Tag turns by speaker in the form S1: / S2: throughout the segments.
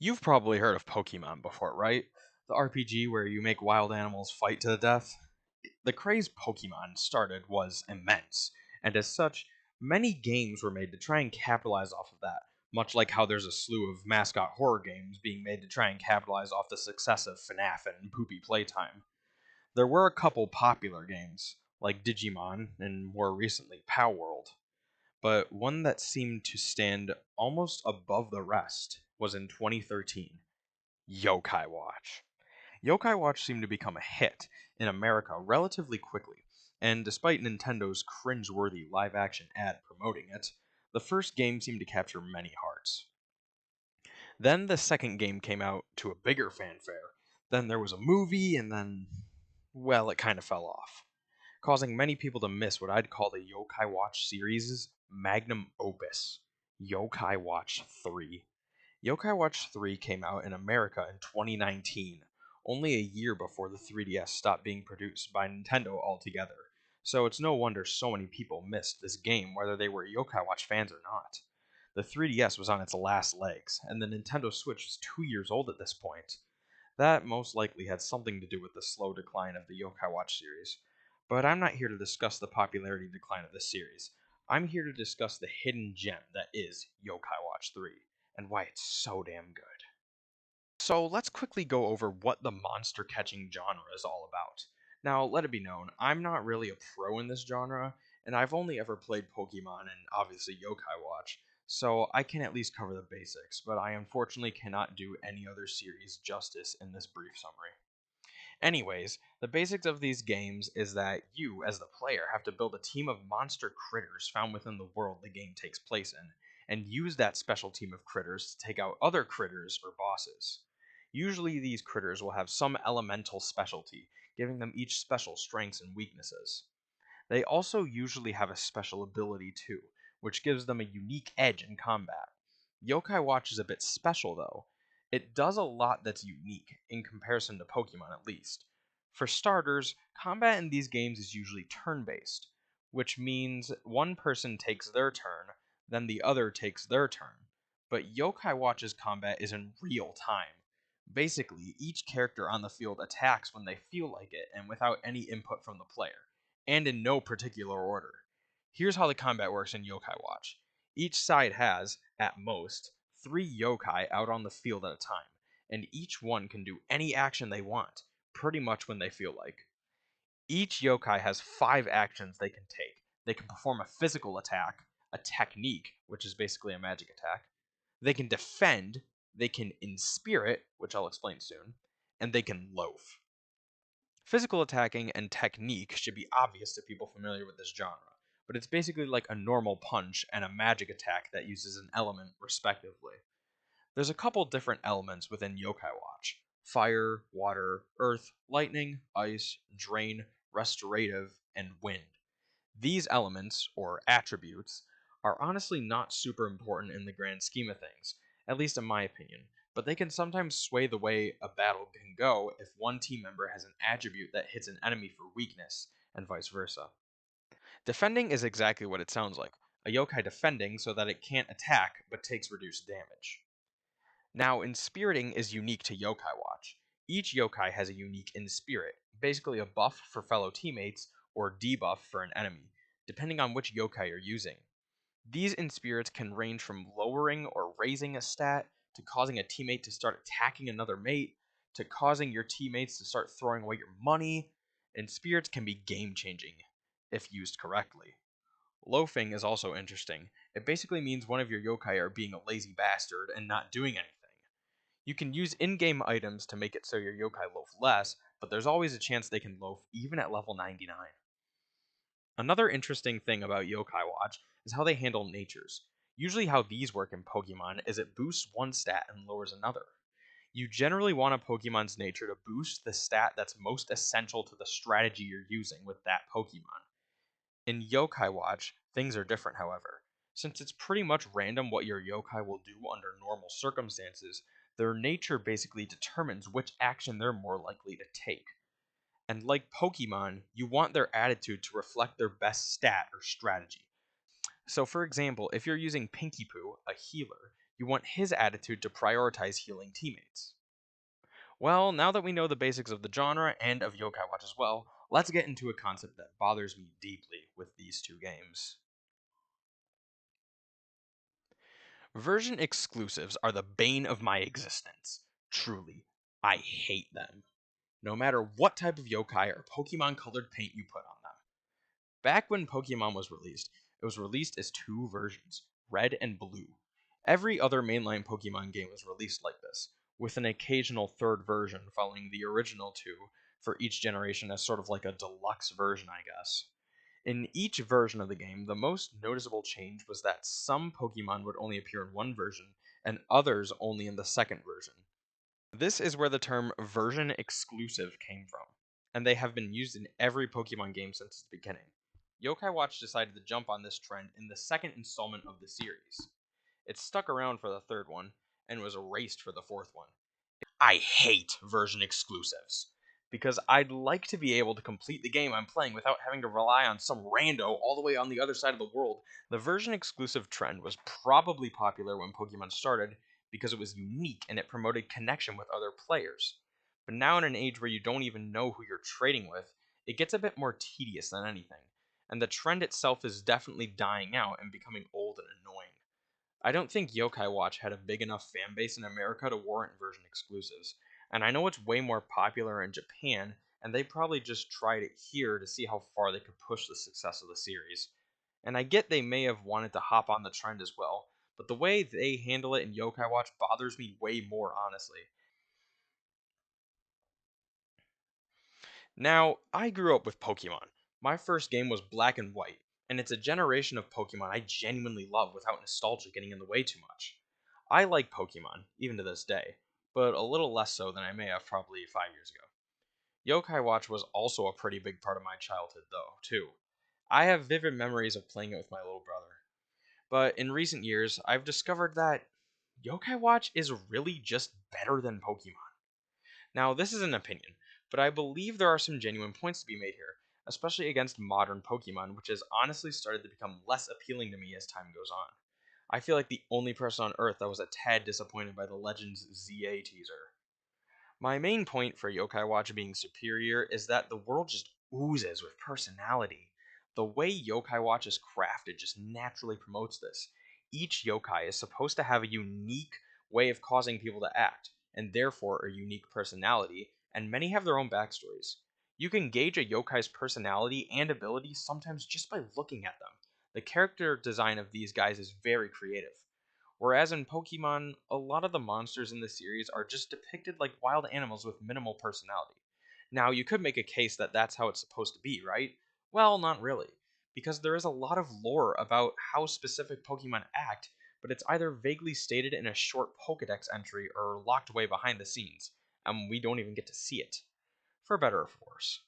S1: You've probably heard of Pokemon before, right? The RPG where you make wild animals fight to the death. The craze Pokemon started was immense, and as such, many games were made to try and capitalize off of that, much like how there's a slew of mascot horror games being made to try and capitalize off the success of FNAF and Poopy Playtime. There were a couple popular games, like Digimon and more recently Palworld, but one that seemed to stand almost above the rest was in 2013, Yokai Watch. Yokai Watch seemed to become a hit in America relatively quickly, and despite Nintendo's cringe-worthy live-action ad promoting it, the first game seemed to capture many hearts. Then the second game came out to a bigger fanfare. Then there was a movie, and then, well, it kind of fell off, causing many people to miss what I'd call the Yokai Watch series' magnum opus, Yokai Watch 3. Yokai Watch 3 came out in America in 2019, only a year before the 3DS stopped being produced by Nintendo altogether. So it's no wonder so many people missed this game, whether they were Yokai Watch fans or not. The 3DS was on its last legs, and the Nintendo Switch was 2 years old at this point. That most likely had something to do with the slow decline of the Yokai Watch series. But I'm not here to discuss the popularity decline of this series. I'm here to discuss the hidden gem that is Yokai Watch 3 and why it's so damn good. So let's quickly go over what the monster catching genre is all about. Now, let it be known, I'm not really a pro in this genre, and I've only ever played Pokemon and obviously Yokai Watch, so I can at least cover the basics, but I unfortunately cannot do any other series justice in this brief summary. Anyways, the basics of these games is that you, as the player, have to build a team of monster critters found within the world the game takes place in, and use that special team of critters to take out other critters or bosses. Usually, these critters will have some elemental specialty, giving them each special strengths and weaknesses. They also usually have a special ability too, which gives them a unique edge in combat. Yokai Watch is a bit special though. It does a lot that's unique, in comparison to Pokemon at least. For starters, combat in these games is usually turn based, which means one person takes their turn, then the other takes their turn. But Yokai Watch's combat is in real time. Basically, each character on the field attacks when they feel like it and without any input from the player, and in no particular order. Here's how the combat works in Yokai Watch. Each side has, at most, 3 yokai out on the field at a time, and each one can do any action they want, pretty much when they feel like. Each yokai has 5 actions they can take. They can perform a physical attack, a technique, which is basically a magic attack. They can defend, they can inspirit, which I'll explain soon, and they can loaf. Physical attacking and technique should be obvious to people familiar with this genre, but it's basically like a normal punch and a magic attack that uses an element, respectively. There's a couple different elements within Yokai Watch: fire, water, earth, lightning, ice, drain, restorative, and wind. These elements, or attributes, are honestly not super important in the grand scheme of things, at least in my opinion, but they can sometimes sway the way a battle can go if one team member has an attribute that hits an enemy for weakness, and vice versa. Defending is exactly what it sounds like: a yokai defending so that it can't attack but takes reduced damage. Now, Inspiriting is unique to Yokai Watch. Each yokai has a unique Inspirit, basically a buff for fellow teammates or debuff for an enemy, depending on which yokai you're using. These Inspirits can range from lowering or raising a stat, to causing a teammate to start attacking another mate, to causing your teammates to start throwing away your money. Inspirits can be game changing if used correctly. Loafing is also interesting. It basically means one of your yokai are being a lazy bastard and not doing anything. You can use in-game items to make it so your yokai loaf less, but there's always a chance they can loaf even at level 99. Another interesting thing about Yokai Watch is how they handle natures. Usually how these work in Pokemon is it boosts one stat and lowers another. You generally want a Pokemon's nature to boost the stat that's most essential to the strategy you're using with that Pokemon. In Yokai Watch, things are different, however. Since it's pretty much random what your yokai will do under normal circumstances, their nature basically determines which action they're more likely to take. And like Pokemon, you want their attitude to reflect their best stat or strategy. So, for example, if you're using Pinky Poo, a healer, You want his attitude to prioritize healing teammates. Well, now that we know the basics of the genre and of Yokai Watch as well, let's get into a concept that bothers me deeply with these two games. Version exclusives are the bane of my existence. Truly, I hate them. No matter what type of yokai or Pokemon colored paint you put on them. Back when Pokemon was released, it was released as two versions, red and blue. Every other mainline Pokemon game was released like this, with an occasional third version following the original two for each generation as sort of like a deluxe version, I guess. In each version of the game, the most noticeable change was that some Pokemon would only appear in one version, and others only in the second version. This is where the term version exclusive came from, and they have been used in every Pokemon game since its beginning. Yokai Watch decided to jump on this trend in the second installment of the series. It stuck around for the third one, and was erased for the fourth one. I hate version exclusives because I'd like to be able to complete the game I'm playing without having to rely on some rando all the way on the other side of the world. The version exclusive trend was probably popular when Pokemon started because it was unique and it promoted connection with other players. But now, in an age where you don't even know who you're trading with, it gets a bit more tedious than anything, and the trend itself is definitely dying out and becoming old and annoying. I don't think Yokai Watch had a big enough fan base in America to warrant version exclusives, and I know it's way more popular in Japan, and they probably just tried it here to see how far they could push the success of the series. And I get they may have wanted to hop on the trend as well, but the way they handle it in Yokai Watch bothers me way more, honestly. Now, I grew up with Pokemon. My first game was Black and White, and it's a generation of Pokemon I genuinely love without nostalgia getting in the way too much. I like Pokemon, even to this day, but a little less so than I may have probably 5 years ago. Yokai Watch was also a pretty big part of my childhood, though, too. I have vivid memories of playing it with my little brother. But in recent years, I've discovered that Yokai Watch is really just better than Pokemon. Now, this is an opinion, but I believe there are some genuine points to be made here, especially against modern Pokemon, which has honestly started to become less appealing to me as time goes on. I feel like the only person on Earth that was a tad disappointed by the Legends ZA teaser. My main point for Yokai Watch being superior is that the world just oozes with personality. The way Yokai Watch is crafted just naturally promotes this. Each yokai is supposed to have a unique way of causing people to act, and therefore a unique personality, and many have their own backstories. You can gauge a yokai's personality and abilities sometimes just by looking at them. The character design of these guys is very creative. Whereas in Pokemon, a lot of the monsters in the series are just depicted like wild animals with minimal personality. Now, you could make a case that that's how it's supposed to be, right? Well, not really, because there is a lot of lore about how specific Pokemon act, but it's either vaguely stated in a short Pokedex entry or locked away behind the scenes, and we don't even get to see it. For better or for worse.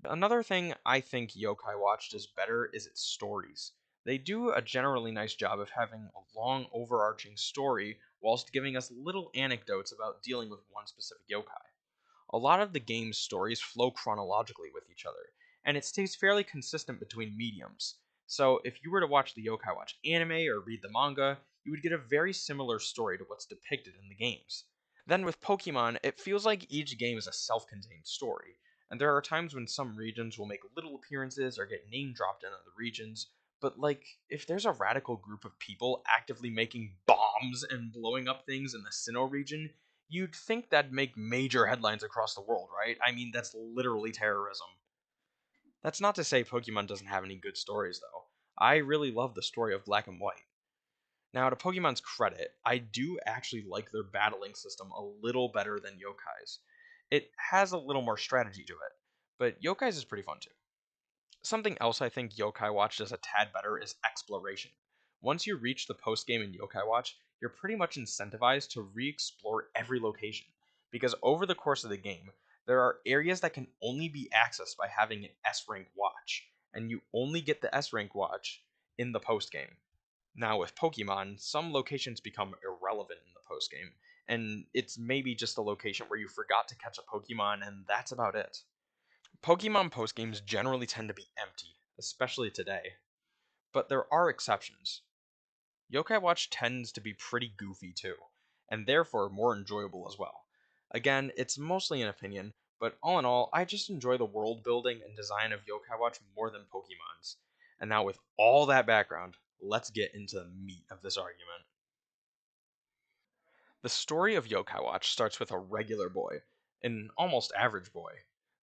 S1: Another thing I think Yokai Watch does better is its stories. They do a generally nice job of having a long, overarching story whilst giving us little anecdotes about dealing with one specific yokai. A lot of the game's stories flow chronologically with each other, and it stays fairly consistent between mediums. So, if you were to watch the Yokai Watch anime or read the manga, you would get a very similar story to what's depicted in the games. Then with Pokemon, it feels like each game is a self contained story, and there are times when some regions will make little appearances or get name dropped in other regions, but like, if there's a radical group of people actively making bombs and blowing up things in the Sinnoh region, you'd think that'd make major headlines across the world, right? I mean, that's literally terrorism. That's not to say Pokemon doesn't have any good stories, though. I really love the story of Black and White. Now, to Pokemon's credit, I do actually like their battling system a little better than Yokai's. It has a little more strategy to it, but Yokai's is pretty fun too. Something else I think Yokai Watch does a tad better is exploration. Once you reach the post game in Yokai Watch, you're pretty much incentivized to re explore every location, because over the course of the game, there are areas that can only be accessed by having an S rank watch, and you only get the S rank watch in the post game. Now, with Pokemon, some locations become irrelevant in the post game, and it's maybe just a location where you forgot to catch a Pokemon, and that's about it. Pokemon post games generally tend to be empty, especially today, but there are exceptions. Yokai Watch tends to be pretty goofy too, and therefore more enjoyable as well. Again, it's mostly an opinion, but all in all, I just enjoy the world building and design of Yokai Watch more than Pokemon's. And now, with all that background, let's get into the meat of this argument. The story of Yokai Watch starts with a regular boy, an almost average boy.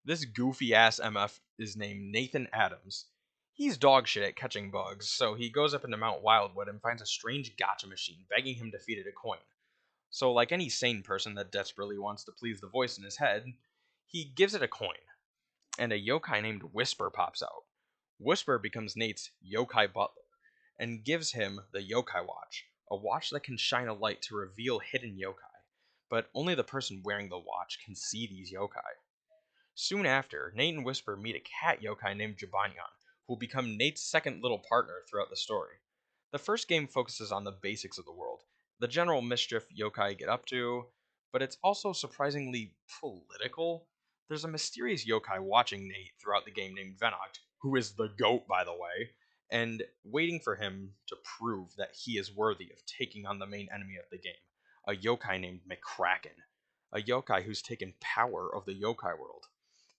S1: This goofy ass MF is named Nathan Adams. He's dog shit at catching bugs, so he goes up into Mount Wildwood and finds a strange gotcha machine begging him to feed it a coin. So, like any sane person that desperately wants to please the voice in his head, he gives it a coin, and a yokai named Whisper pops out. Whisper becomes Nate's yokai butler and gives him the Yokai Watch, a watch that can shine a light to reveal hidden yokai, but only the person wearing the watch can see these yokai. Soon after, Nate and Whisper meet a cat yokai named Jibanyan, who will become Nate's second little partner throughout the story. The first game focuses on the basics of the world, the general mischief yokai get up to, but it's also surprisingly political. There's a mysterious yokai watching Nate throughout the game named Venoct, who is the GOAT, by the way, and waiting for him to prove that he is worthy of taking on the main enemy of the game, a yokai named McCracken, a yokai who's taken power of the yokai world,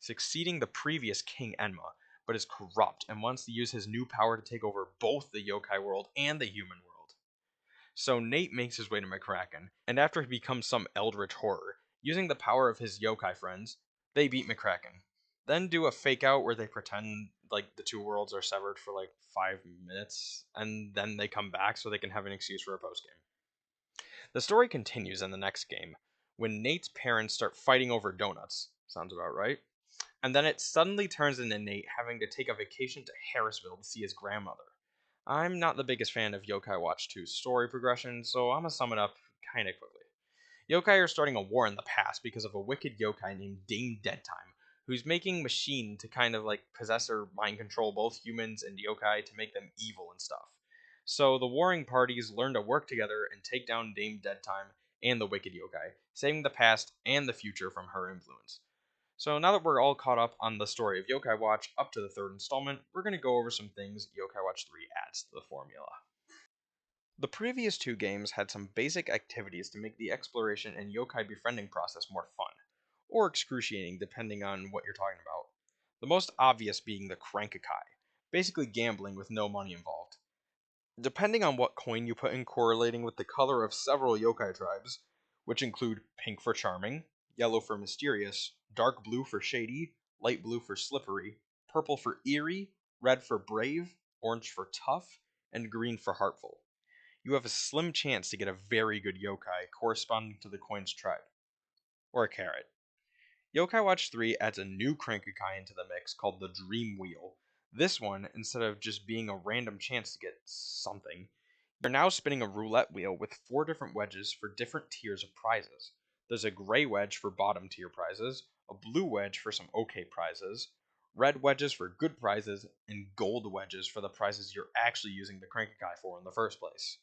S1: succeeding the previous King Enma, but is corrupt and wants to use his new power to take over both the yokai world and the human world. So Nate makes his way to McCracken, and after he becomes some eldritch horror, using the power of his yokai friends, they beat McCracken. Then do a fake out where they pretend like the two worlds are severed for like 5 minutes, and then they come back so they can have an excuse for a post game. The story continues in the next game when Nate's parents start fighting over donuts. Sounds about right. And then it suddenly turns into Nate having to take a vacation to Harrisville to see his grandmother. I'm not the biggest fan of Yokai Watch 2's story progression, so I'm gonna sum it up kinda quickly. Yokai are starting a war in the past because of a wicked yokai named Dame Deadtime, who's making machine to kind of like possess or mind control both humans and yokai to make them evil and stuff. So the warring parties learn to work together and take down Dame Deadtime and the wicked yokai, saving the past and the future from her influence. So now that we're all caught up on the story of Yokai Watch up to the third installment, we're going to go over some things Yokai Watch 3 adds to the formula. The previous two games had some basic activities to make the exploration and yokai befriending process more fun, or excruciating depending on what you're talking about. The most obvious being the Crankakai, basically gambling with no money involved. Depending on what coin you put in correlating with the color of several yokai tribes, which include pink for charming, yellow for mysterious, dark blue for shady, light blue for slippery, purple for eerie, red for brave, orange for tough, and green for heartful. You have a slim chance to get a very good yokai corresponding to the coin's tribe, or a carrot. Yokai Watch 3 adds a new Crankakai into the mix called the Dream Wheel. This one, instead of just being a random chance to get something, you're now spinning a roulette wheel with 4 different wedges for different tiers of prizes. There's a gray wedge for bottom tier prizes, a blue wedge for some okay prizes, red wedges for good prizes, and gold wedges for the prizes you're actually using the Crankakai for in the first place.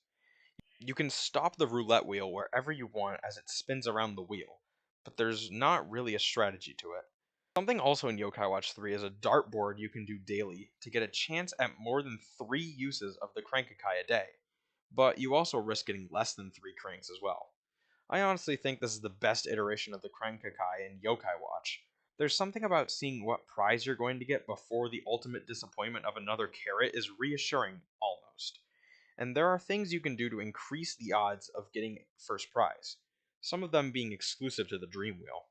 S1: You can stop the roulette wheel wherever you want as it spins around the wheel, but there's not really a strategy to it. Something also in Yokai Watch 3 is a dartboard you can do daily to get a chance at more than 3 uses of the Crankakai a day, but you also risk getting less than 3 cranks as well. I honestly think this is the best iteration of the Crankakai in Yokai Watch. There's something about seeing what prize you're going to get before the ultimate disappointment of another carrot is reassuring, almost. And there are things you can do to increase the odds of getting first prize, some of them being exclusive to the Dream Wheel.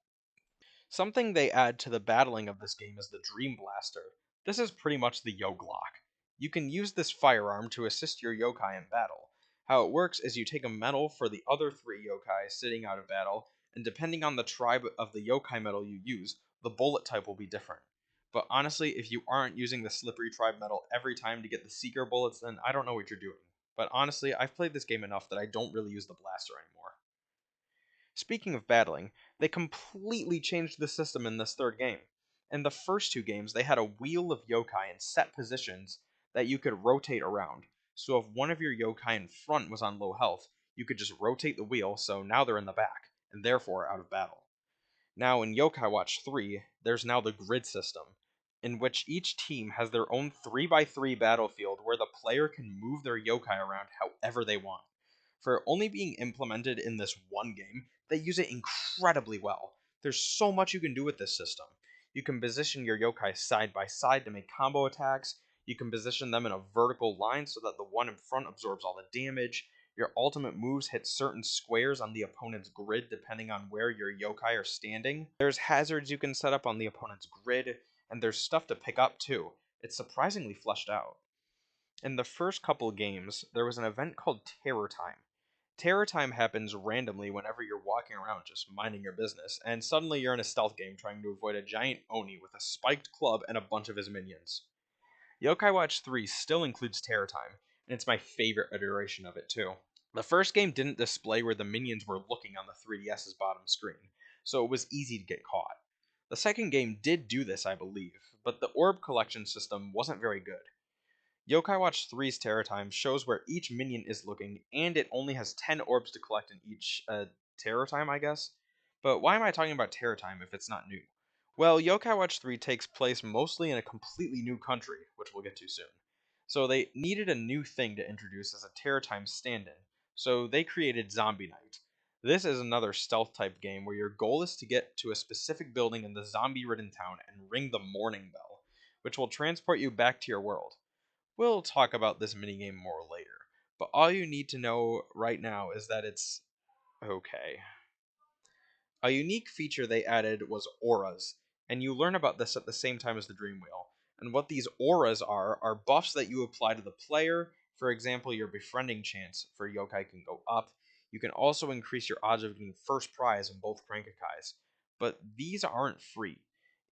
S1: Something they add to the battling of this game is the Dream Blaster. This is pretty much the Yo Glock. You can use this firearm to assist your yokai in battle. How it works is you take a medal for the other 3 yokai sitting out of battle, and depending on the tribe of the yokai medal you use, the bullet type will be different. But honestly, if you aren't using the slippery tribe medal every time to get the seeker bullets, then I don't know what you're doing. But honestly, I've played this game enough that I don't really use the blaster anymore. Speaking of battling, they completely changed the system in this third game. In the first 2 games, they had a wheel of yokai in set positions that you could rotate around. So if one of your yokai in front was on low health, you could just rotate the wheel so now they're in the back, and therefore out of battle. Now in Yokai Watch 3, there's now the grid system. in which each team has their own 3x3 battlefield where the player can move their yokai around however they want. For only being implemented in this one game, they use it incredibly well. There's so much you can do with this system. You can position your yokai side by side to make combo attacks. You can position them in a vertical line so that the one in front absorbs all the damage. Your ultimate moves hit certain squares on the opponent's grid depending on where your yokai are standing. There's hazards you can set up on the opponent's grid, and there's stuff to pick up too. It's surprisingly fleshed out. In the first couple games, there was an event called Terror Time. Terror Time happens randomly whenever you're walking around just minding your business, and suddenly you're in a stealth game trying to avoid a giant Oni with a spiked club and a bunch of his minions. Yokai Watch 3 still includes Terror Time, and it's my favorite iteration of it too. The first game didn't display where the minions were looking on the 3DS's bottom screen, so it was easy to get caught. The second game did do this, I believe, but the orb collection system wasn't very good. Yokai Watch 3's Terror Time shows where each minion is looking, and it only has 10 orbs to collect in each Terror Time, I guess. But why am I talking about Terror Time if it's not new? Well, Yokai Watch 3 takes place mostly in a completely new country, which we'll get to soon. So they needed a new thing to introduce as a Terror Time stand-in, so they created Zombie Night. This is another stealth type game where your goal is to get to a specific building in the zombie-ridden town and ring the morning bell, which will transport you back to your world. We'll talk about this minigame more later, but all you need to know right now is that it's okay. A unique feature they added was auras, and you learn about this at the same time as the Dream Wheel. And what these auras are buffs that you apply to the player. For example, your befriending chance for yokai can go up. You can also increase your odds of getting first prize in both Crankakais. But these aren't free.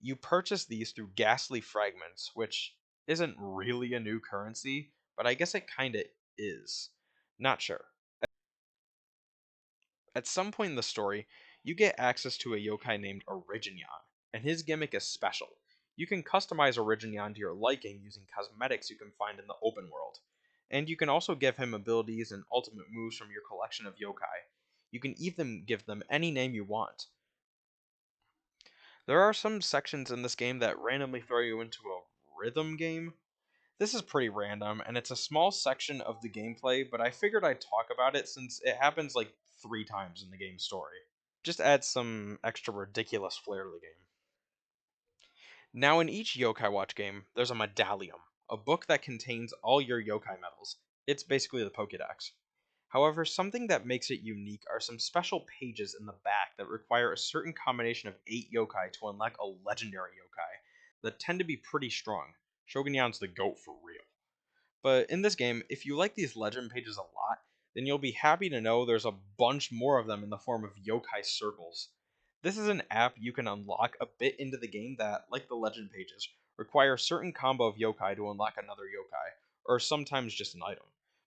S1: You purchase these through Ghastly Fragments, which isn't really a new currency, but I guess it kinda is. Not sure. At some point in the story, you get access to a yokai named Originion, and his gimmick is special. You can customize Originion to your liking using cosmetics you can find in the open world. And you can also give him abilities and ultimate moves from your collection of yokai. You can even give them any name you want. There are some sections in this game that randomly throw you into a rhythm game. This is pretty random, and it's a small section of the gameplay, but I figured I'd talk about it since it happens like 3 times in the game's story. Just adds some extra ridiculous flair to the game. Now, in each Yokai Watch game, there's a medallium, a book that contains all your yokai medals. It's basically the Pokédex. However, something that makes it unique are some special pages in the back that require a certain combination of 8 yokai to unlock a legendary yokai that tend to be pretty strong. Shogunyan's the GOAT for real. But in this game, if you like these legend pages a lot, then you'll be happy to know there's a bunch more of them in the form of yokai circles. This is an app you can unlock a bit into the game that, like the legend pages, require a certain combo of yokai to unlock another yokai, or sometimes just an item.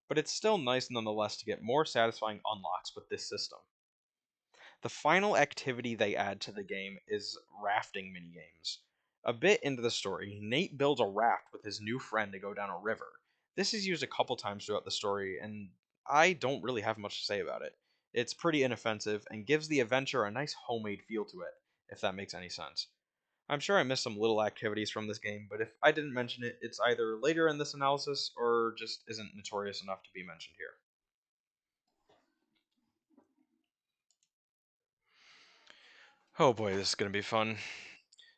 S1: But it's still nice nonetheless to get more satisfying unlocks with this system. The final activity they add to the game is rafting minigames. A bit into the story, Nate builds a raft with his new friend to go down a river. This is used a couple times throughout the story, and I don't really have much to say about it. It's pretty inoffensive and gives the adventure a nice homemade feel to it, if that makes any sense. I'm sure I missed some little activities from this game, but if I didn't mention it, it's either later in this analysis or just isn't notorious enough to be mentioned here. Oh boy, this is going to be fun.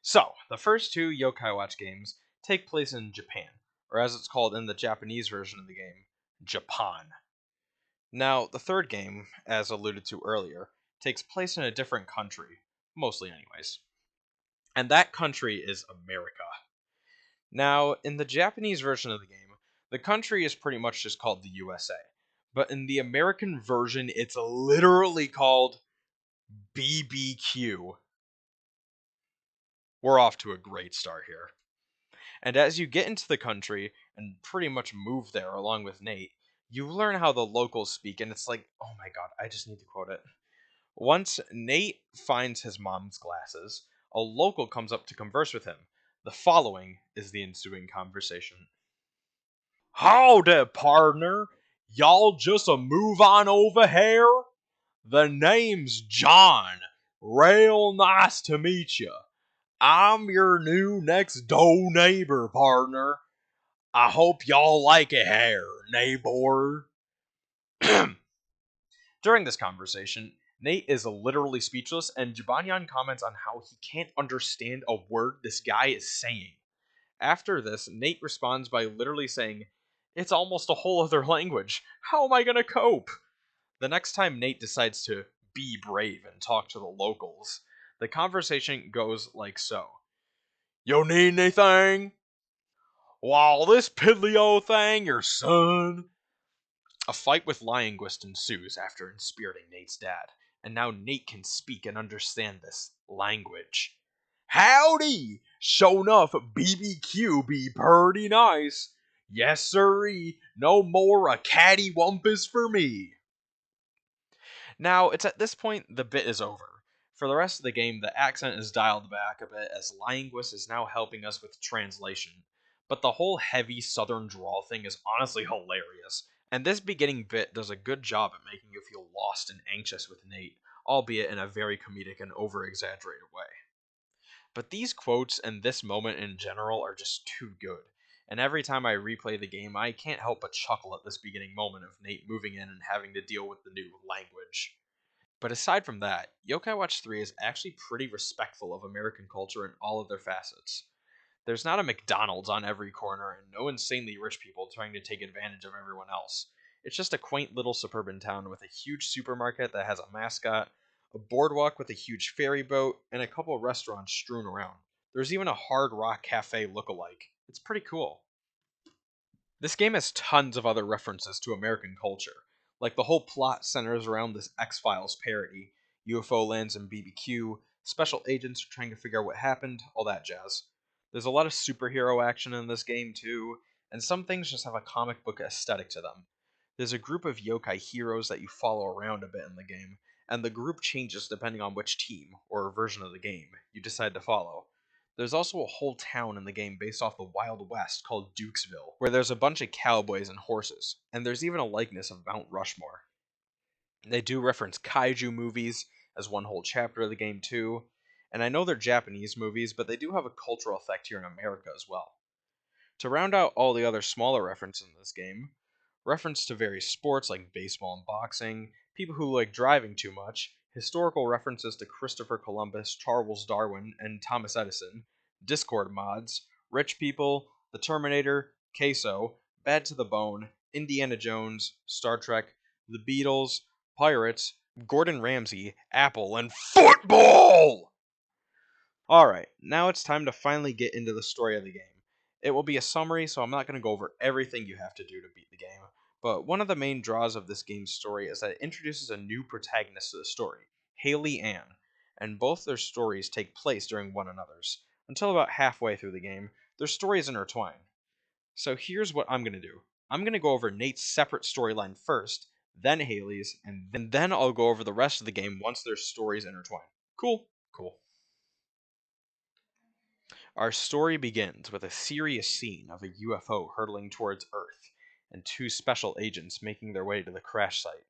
S1: So, the first 2 Yokai Watch games take place in Japan, or as it's called in the Japanese version of the game, Japan. Now, the third game, as alluded to earlier, takes place in a different country, mostly anyways. And that country is America. Now, in the Japanese version of the game, the country is pretty much just called the USA. But in the American version, it's literally called BBQ. We're off to a great start here. And as you get into the country and pretty much move there along with Nate, you learn how the locals speak, and it's like, oh my god, I just need to quote it. Once Nate finds his mom's glasses, a local comes up to converse with him. The following is the ensuing conversation. Howdy, partner. Y'all just a move on over here? The name's John. Real nice to meet you. I'm your new next door neighbor, partner. I hope y'all like it here, neighbor. During this conversation, Nate is literally speechless, and Jibanyan comments on how he can't understand a word this guy is saying. After this, Nate responds by literally saying, "It's almost a whole other language. How am I gonna cope?" The next time Nate decides to be brave and talk to the locals, the conversation goes like so. "Yo need anything? Well, this piddly old thing, your son." A fight with Lionguist ensues after inspiriting Nate's dad, and now Nate can speak and understand this language. "Howdy! Sure enough, BBQ be purty nice. Yes, sirree, no more a catty wumpus for me." Now, it's at this point the bit is over. For the rest of the game, the accent is dialed back a bit as Linguist is now helping us with translation. But the whole heavy southern drawl thing is honestly hilarious, and this beginning bit does a good job at making you feel lost and anxious with Nate, albeit in a very comedic and over exaggerated way. But these quotes and this moment in general are just too good. And every time I replay the game, I can't help but chuckle at this beginning moment of Nate moving in and having to deal with the new language. But aside from that, Yokai Watch 3 is actually pretty respectful of American culture in all of their facets. There's not a McDonald's on every corner and no insanely rich people trying to take advantage of everyone else. It's just a quaint little suburban town with a huge supermarket that has a mascot, a boardwalk with a huge ferry boat, and a couple of restaurants strewn around. There's even a Hard Rock Cafe look-alike. It's pretty cool. This game has tons of other references to American culture. Like the whole plot centers around this X-Files parody. UFO lands in BBQ, special agents are trying to figure out what happened, all that jazz. There's a lot of superhero action in this game too, and some things just have a comic book aesthetic to them. There's a group of yokai heroes that you follow around a bit in the game, and the group changes depending on which team, or version of the game, you decide to follow. There's also a whole town in the game based off the Wild West called Dukesville, where there's a bunch of cowboys and horses, and there's even a likeness of Mount Rushmore. They do reference kaiju movies as one whole chapter of the game too, and I know they're Japanese movies, but they do have a cultural effect here in America as well. To round out all the other smaller references in this game, reference to various sports like baseball and boxing, people who like driving too much, historical references to Christopher Columbus, Charles Darwin, and Thomas Edison, Discord mods, rich people, the Terminator, Queso, Bad to the Bone, Indiana Jones, Star Trek, the Beatles, Pirates, Gordon Ramsay, Apple, and football! Alright, now it's time to finally get into the story of the game. It will be a summary, so I'm not going to go over everything you have to do to beat the game, but one of the main draws of this game's story is that it introduces a new protagonist to the story, Haley Ann, and both their stories take place during one another's. Until about halfway through the game, their stories intertwine. So here's what I'm going to do. I'm going to go over Nate's separate storyline first, then Haley's, and then I'll go over the rest of the game once their stories intertwine. Cool? Cool. Our story begins with a serious scene of a UFO hurtling towards Earth and two special agents making their way to the crash site.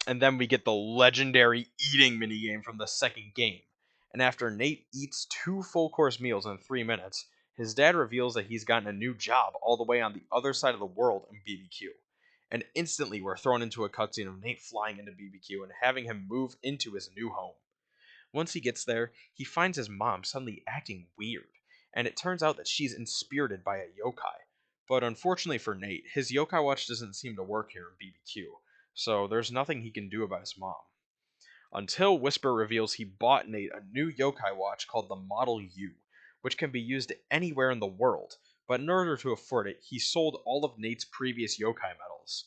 S1: And then we get the legendary eating minigame from the second game. And after Nate eats two full course meals in 3 minutes, his dad reveals that he's gotten a new job all the way on the other side of the world in BBQ. And instantly we're thrown into a cutscene of Nate flying into BBQ and having him move into his new home. Once he gets there, he finds his mom suddenly acting weird, and it turns out that she's inspirited by a yokai. But unfortunately for Nate, his yokai watch doesn't seem to work here in BBQ, so there's nothing he can do about his mom. Until Whisper reveals he bought Nate a new yokai watch called the Model U, which can be used anywhere in the world, but in order to afford it, he sold all of Nate's previous yokai medals.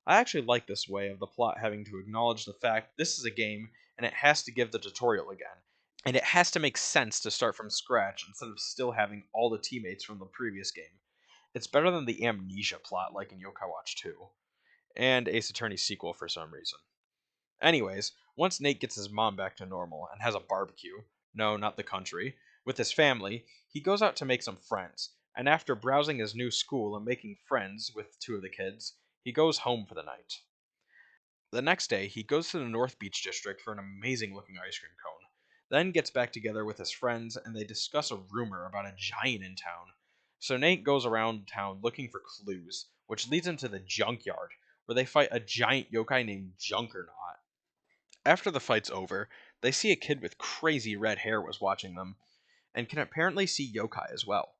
S1: I actually like this way of the plot having to acknowledge the fact this is a game and it has to give the tutorial again. And it has to make sense to start from scratch instead of still having all the teammates from the previous game. It's better than the Amnesia plot like in Yokai Watch 2, and Ace Attorney sequel for some reason. Anyways, once Nate gets his mom back to normal and has a barbecue, no, not the country, with his family, he goes out to make some friends, and after browsing his new school and making friends with two of the kids, he goes home for the night. The next day, he goes to the North Beach district for an amazing looking ice cream cone. then gets back together with his friends and they discuss a rumor about a giant in town. So Nate goes around town looking for clues, which leads him to the junkyard, where they fight a giant yokai named Junkernaut. After the fight's over, they see a kid with crazy red hair was watching them, and can apparently see yokai as well,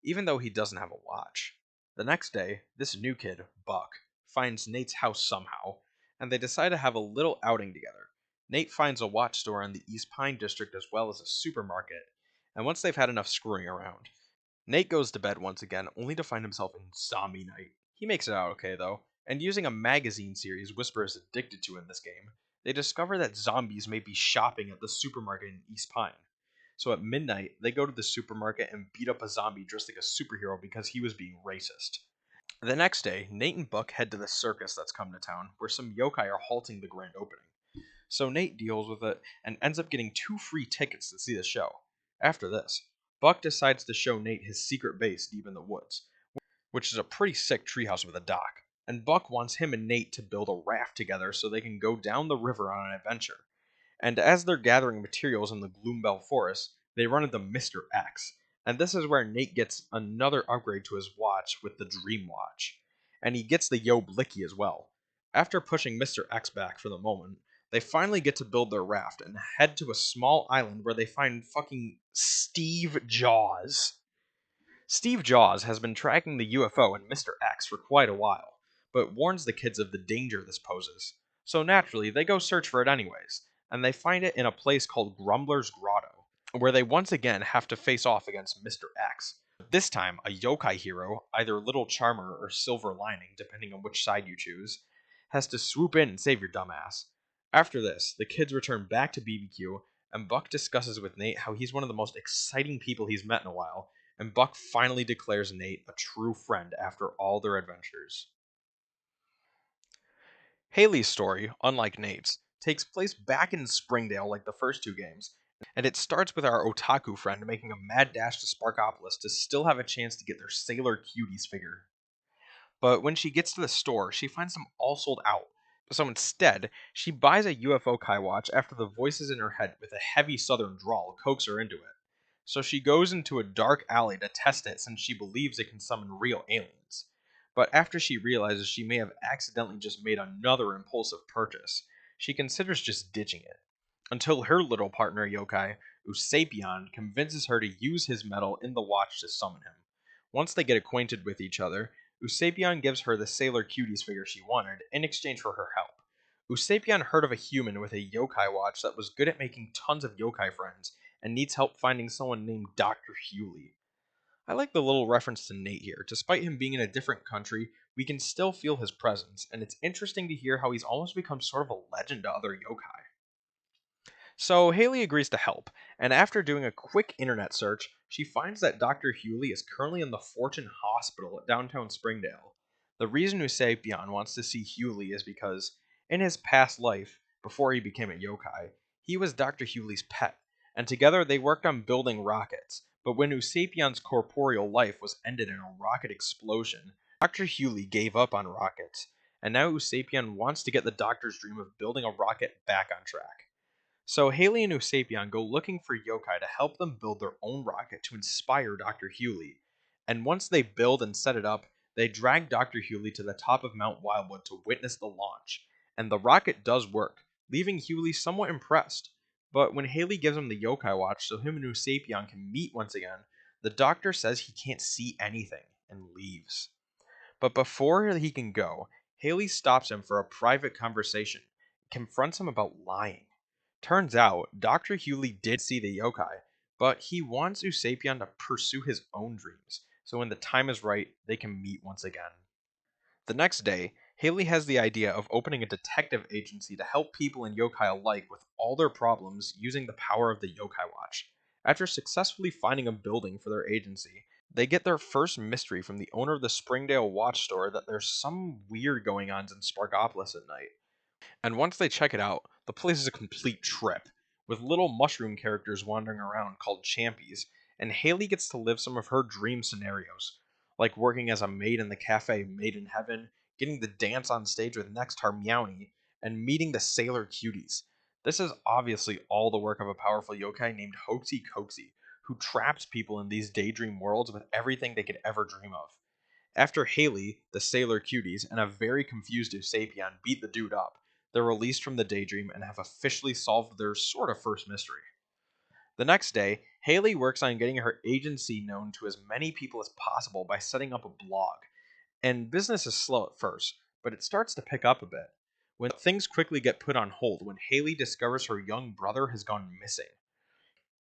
S1: even though he doesn't have a watch. The next day, this new kid, Buck, finds Nate's house somehow, and they decide to have a little outing together. Nate finds a watch store in the East Pine district as well as a supermarket, and once they've had enough screwing around, Nate goes to bed once again, only to find himself in Zombie Night. He makes it out okay, though, and using a magazine series Whisper is addicted to in this game, they discover that zombies may be shopping at the supermarket in East Pine. So at midnight, they go to the supermarket and beat up a zombie dressed like a superhero because he was being racist. The next day, Nate and Buck head to the circus that's come to town, where some yokai are halting the grand opening. So Nate deals with it and ends up getting 2 free tickets to see the show. After this, Buck decides to show Nate his secret base deep in the woods, which is a pretty sick treehouse with a dock. And Buck wants him and Nate to build a raft together so they can go down the river on an adventure. And as they're gathering materials in the Gloombell Forest, they run into Mr. X. And this is where Nate gets another upgrade to his watch with the Dream Watch. And he gets the Yo Blicky as well. After pushing Mr. X back for the moment, they finally get to build their raft and head to a small island where they find fucking Steve Jaws. Steve Jaws has been tracking the UFO and Mr. X for quite a while, but warns the kids of the danger this poses. So naturally, they go search for it anyways, and they find it in a place called Grumbler's Grotto, where they once again have to face off against Mr. X. This time, a yokai hero, either Little Charmer or Silver Lining, depending on which side you choose, has to swoop in and save your dumbass. After this, the kids return back to BBQ, and Buck discusses with Nate how he's one of the most exciting people he's met in a while, and Buck finally declares Nate a true friend after all their adventures. Haley's story, unlike Nate's, takes place back in Springdale like the first 2 games, and it starts with our otaku friend making a mad dash to Sparkopolis to still have a chance to get their Sailor Cuties figure. But when she gets to the store, she finds them all sold out. So instead, she buys a UFO Kai watch after the voices in her head with a heavy southern drawl coax her into it. So she goes into a dark alley to test it since she believes it can summon real aliens. But after she realizes she may have accidentally just made another impulsive purchase, she considers just ditching it. Until her little partner yokai, Usapion, convinces her to use his metal in the watch to summon him. Once they get acquainted with each other, Usapion gives her the Sailor Cuties figure she wanted in exchange for her help. Usapion heard of a human with a yokai watch that was good at making tons of yokai friends and needs help finding someone named Dr. Hewley. I like the little reference to Nate here. Despite him being in a different country, we can still feel his presence, and it's interesting to hear how he's almost become sort of a legend to other yokai. So Haley agrees to help, and after doing a quick internet search, she finds that Dr. Hewley is currently in the Fortune Hospital at downtown Springdale. The reason Usapion wants to see Hewley is because, in his past life, before he became a yokai, he was Dr. Hewley's pet, and together they worked on building rockets. But when Usapion's corporeal life was ended in a rocket explosion, Dr. Hewley gave up on rockets, and now Usapion wants to get the doctor's dream of building a rocket back on track. So Haley and Usapion go looking for yokai to help them build their own rocket to inspire Dr. Hewley. And once they build and set it up, they drag Dr. Hewley to the top of Mount Wildwood to witness the launch. And the rocket does work, leaving Hewley somewhat impressed. But when Haley gives him the yokai watch so him and Usapion can meet once again, the doctor says he can't see anything and leaves. But before he can go, Haley stops him for a private conversation, confronts him about lying. Turns out, Dr. Hewley did see the yokai, but he wants Usapion to pursue his own dreams, so when the time is right, they can meet once again. The next day, Haley has the idea of opening a detective agency to help people in yokai alike with all their problems using the power of the yokai watch. After successfully finding a building for their agency, they get their first mystery from the owner of the Springdale watch store that there's some weird going on in Sparkopolis at night. And once they check it out, the place is a complete trip, with little mushroom characters wandering around called champies, and Haley gets to live some of her dream scenarios, like working as a maid in the cafe Made in Heaven, getting to dance on stage with Next Meowny, and meeting the Sailor Cuties. This is obviously all the work of a powerful yokai named Hokusai Kokusai, who traps people in these daydream worlds with everything they could ever dream of. After Haley, the Sailor Cuties, and a very confused Usapion beat the dude up, they're released from the daydream and have officially solved their sort of first mystery. The next day, Haley works on getting her agency known to as many people as possible by setting up a blog. And business is slow at first, but it starts to pick up a bit. When things quickly get put on hold when Haley discovers her young brother has gone missing.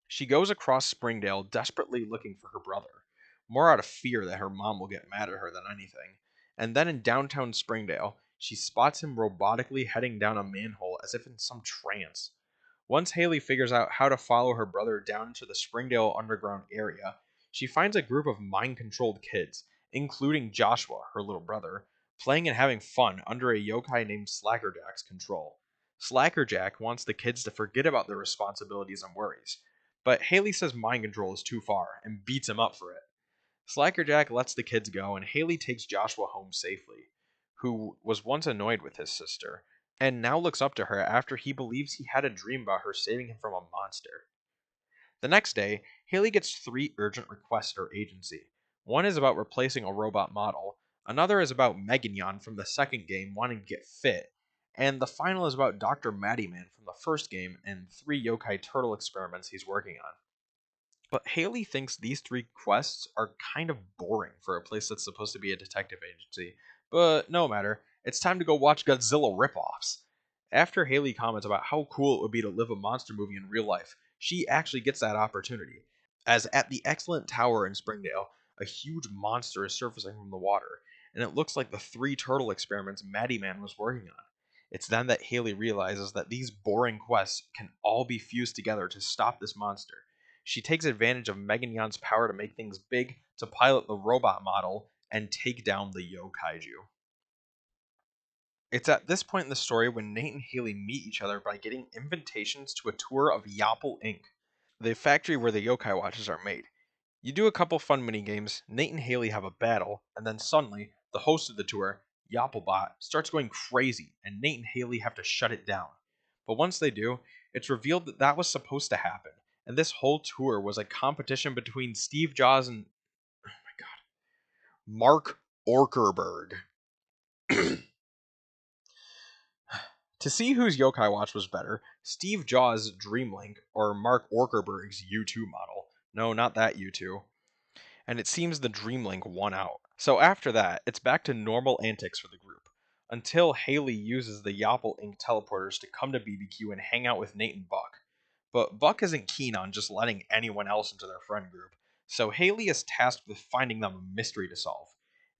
S1: She goes across Springdale desperately looking for her brother, more out of fear that her mom will get mad at her than anything. And then in downtown Springdale, she spots him robotically heading down a manhole as if in some trance. Once Haley figures out how to follow her brother down into the Springdale underground area, she finds a group of mind controlled kids, including Joshua, her little brother, playing and having fun under a yokai named Slackerjack's control. Slackerjack wants the kids to forget about their responsibilities and worries, but Haley says mind control is too far and beats him up for it. Slackerjack lets the kids go, and Haley takes Joshua home safely, who was once annoyed with his sister, and now looks up to her after he believes he had a dream about her saving him from a monster. The next day, Haley gets three urgent requests at her agency. One is about replacing a robot model, another is about Meganion from the second game wanting to get fit, and the final is about Dr. Mattyman from the first game and three yokai turtle experiments he's working on. But Haley thinks these three quests are kind of boring for a place that's supposed to be a detective agency. But no matter, it's time to go watch Godzilla ripoffs. After Haley comments about how cool it would be to live a monster movie in real life, she actually gets that opportunity. As at the Excellent Tower in Springdale, a huge monster is surfacing from the water, and it looks like the three turtle experiments Matty Man was working on. It's then that Haley realizes that these boring quests can all be fused together to stop this monster. She takes advantage of Meganion's power to make things big, to pilot the robot model, and take down the Yokaiju. It's at this point in the story when Nate and Haley meet each other by getting invitations to a tour of Yapple Inc., the factory where the yokai watches are made. You do a couple fun mini games, Nate and Haley have a battle, and then suddenly, the host of the tour, Yapplebot, starts going crazy, and Nate and Haley have to shut it down. But once they do, it's revealed that that was supposed to happen, and this whole tour was a competition between Steve Jobs and, oh my god, Mark Orkerberg. To see whose yokai watch was better, Steve Jobs' Dreamlink or Mark Orkerberg's U2 model. No, not that U2. And it seems the Dreamlink won out. So after that, it's back to normal antics for the group. Until Haley uses the Yapple Inc. teleporters to come to BBQ and hang out with Nate and Buck. But Buck isn't keen on just letting anyone else into their friend group, so Haley is tasked with finding them a mystery to solve.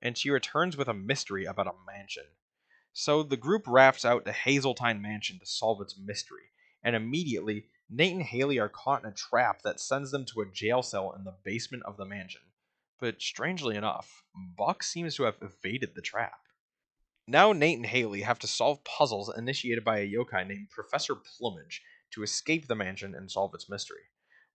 S1: And she returns with a mystery about a mansion. So the group rafts out to Hazeltine Mansion to solve its mystery, and immediately, Nate and Haley are caught in a trap that sends them to a jail cell in the basement of the mansion. But strangely enough, Buck seems to have evaded the trap. Now Nate and Haley have to solve puzzles initiated by a yokai named Professor Plumage to escape the mansion and solve its mystery.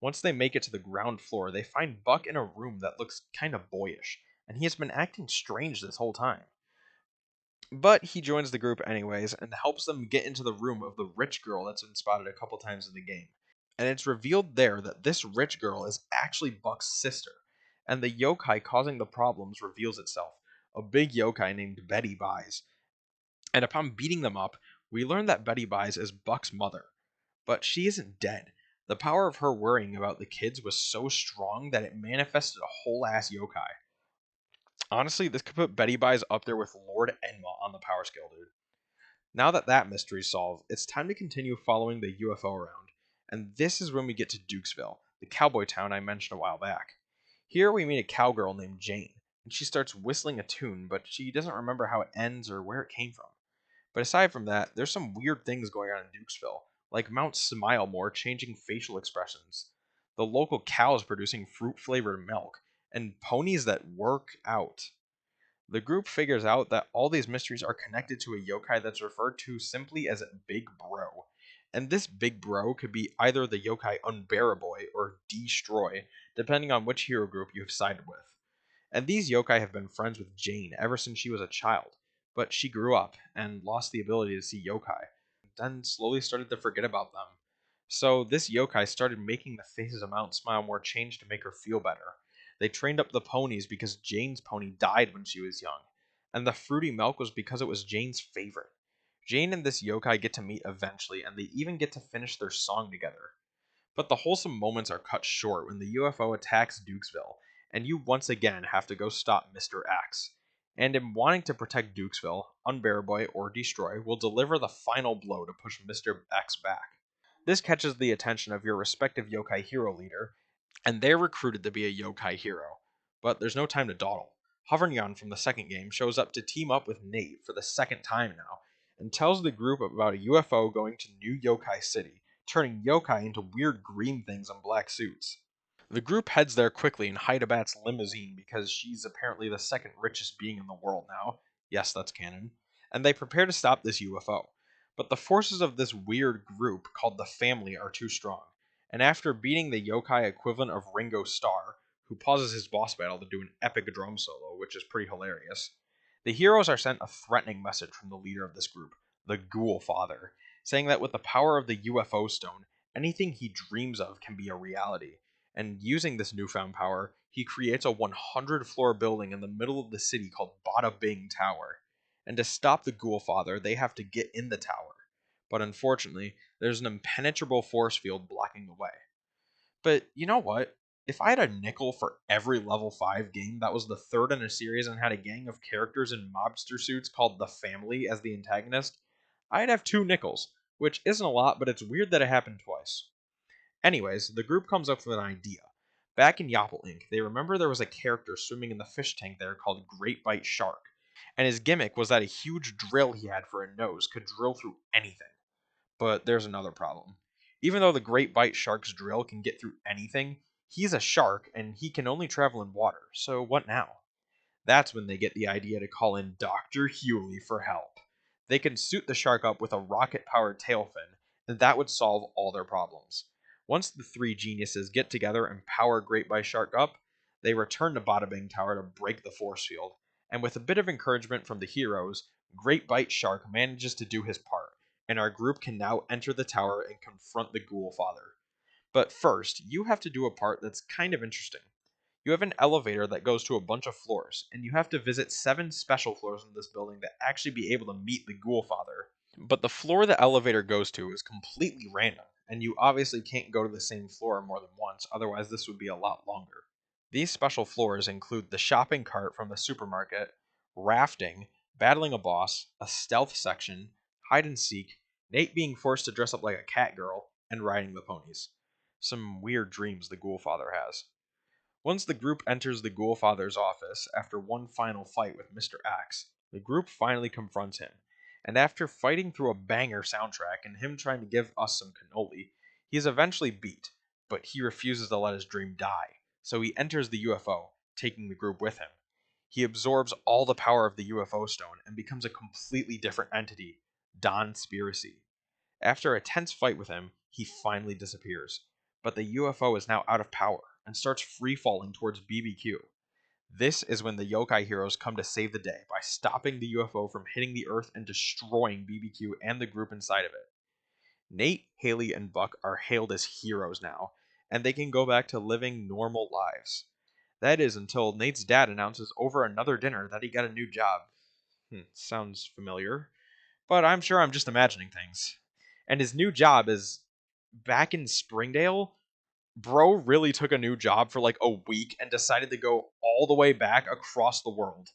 S1: Once they make it to the ground floor, they find Buck in a room that looks kind of boyish, and he has been acting strange this whole time. But he joins the group anyways and helps them get into the room of the rich girl that's been spotted a couple times in the game. And it's revealed there that this rich girl is actually Buck's sister, and the yokai causing the problems reveals itself, a big yokai named Betty Buys. And upon beating them up, we learn that Betty Buys is Buck's mother. But she isn't dead. The power of her worrying about the kids was so strong that it manifested a whole ass yokai. Honestly, this could put Betty Buys up there with Lord Enma on the power scale, dude. Now that that mystery's solved, it's time to continue following the UFO around. And this is when we get to Dukesville, the cowboy town I mentioned a while back. Here we meet a cowgirl named Jane, and she starts whistling a tune, but she doesn't remember how it ends or where it came from. But aside from that, there's some weird things going on in Dukesville, like Mount Smilemore changing facial expressions, the local cows producing fruit flavored milk, and ponies that work out. The group figures out that all these mysteries are connected to a yokai that's referred to simply as Big Bro. And this Big Bro could be either the yokai Unbearaboy or Destroy, depending on which hero group you have sided with. And these yokai have been friends with Jane ever since she was a child, but she grew up and lost the ability to see yokai. then slowly started to forget about them. So this yokai started making the faces of Mount Smile more changed to make her feel better. They trained up the ponies because Jane's pony died when she was young, and the fruity milk was because it was Jane's favorite. Jane and this yokai get to meet eventually, and they even get to finish their song together. But the wholesome moments are cut short when the UFO attacks Dukesville, and you once again have to go stop Mr. X. And in wanting to protect Dukesville, Unbearable or Destroy will deliver the final blow to push Mr. X back. This catches the attention of your respective yokai hero leader, and they're recruited to be a yokai hero. But there's no time to dawdle. Hovernyan from the second game shows up to team up with Nate for the second time now, and tells the group about a UFO going to New Yokai City, turning yokai into weird green things in black suits. The group heads there quickly in Hydabat's limousine because she's apparently the second richest being in the world now. Yes, that's canon. And they prepare to stop this UFO. But the forces of this weird group called the Family are too strong. And after beating the yokai equivalent of Ringo Starr, who pauses his boss battle to do an epic drum solo, which is pretty hilarious, the heroes are sent a threatening message from the leader of this group, the Ghoul Father, saying that with the power of the UFO stone, anything he dreams of can be a reality. And using this newfound power, he creates a 100-floor building in the middle of the city called Bada Bing Tower. And to stop the Ghoul Father, they have to get in the tower. But unfortunately, there's an impenetrable force field blocking the way. But you know what? If I had a nickel for every level 5 game that was the third in a series and had a gang of characters in mobster suits called the Family as the antagonist, I'd have 2 nickels, which isn't a lot, but it's weird that it happened twice. Anyways, the group comes up with an idea. Back in Yapple Inc., they remember there was a character swimming in the fish tank there called Great Bite Shark, and his gimmick was that a huge drill he had for a nose could drill through anything. But there's another problem. Even though the great bite shark's drill can get through anything, he's a shark and he can only travel in water. So what now? That's when they get the idea to call in Dr. Hewley for help. They can suit the shark up with a rocket powered tail fin, and that would solve all their problems. Once the 3 geniuses get together and power Great Bite Shark up, they return to Bada Bing Tower to break the force field. And with a bit of encouragement from the heroes, Great Bite Shark manages to do his part, and our group can now enter the tower and confront the Ghoul Father. But first, you have to do a part that's kind of interesting. You have an elevator that goes to a bunch of floors, and you have to visit 7 special floors in this building to actually be able to meet the Ghoul Father. But the floor the elevator goes to is completely random, and you obviously can't go to the same floor more than once, otherwise, this would be a lot longer. These special floors include the shopping cart from the supermarket, rafting, battling a boss, a stealth section, hide and seek, Nate being forced to dress up like a cat girl, and riding the ponies. Some weird dreams the Ghoul Father has. Once the group enters the Ghoul Father's office, after one final fight with Mr. Axe, the group finally confronts him. And after fighting through a banger soundtrack and him trying to give us some cannoli, he is eventually beat, but he refuses to let his dream die, so he enters the UFO, taking the group with him. He absorbs all the power of the UFO stone and becomes a completely different entity, Don Spiracy. After a tense fight with him, he finally disappears. But the UFO is now out of power and starts free falling towards BBQ. This is when the yokai heroes come to save the day by stopping the UFO from hitting the Earth and destroying BBQ and the group inside of it. Nate, Haley, and Buck are hailed as heroes now, and they can go back to living normal lives. That is until Nate's dad announces over another dinner that he got a new job. Sounds familiar, but I'm sure I'm just imagining things. And his new job is back in Springdale. Bro really took a new job for like a week and decided to go all the way back across the world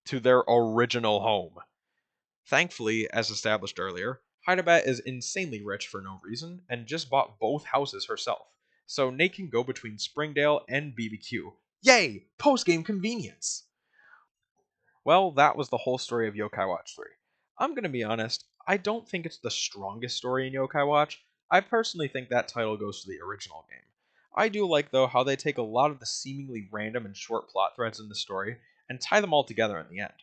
S1: to their original home. Thankfully, as established earlier, Hydabat is insanely rich for no reason and just bought both houses herself. So Nate can go between Springdale and BBQ. Yay! Post game convenience! Well, that was the whole story of Yokai Watch 3. I'm going to be honest, I don't think it's the strongest story in Yokai Watch. I personally think that title goes to the original game. I do like, though, how they take a lot of the seemingly random and short plot threads in the story and tie them all together in the end.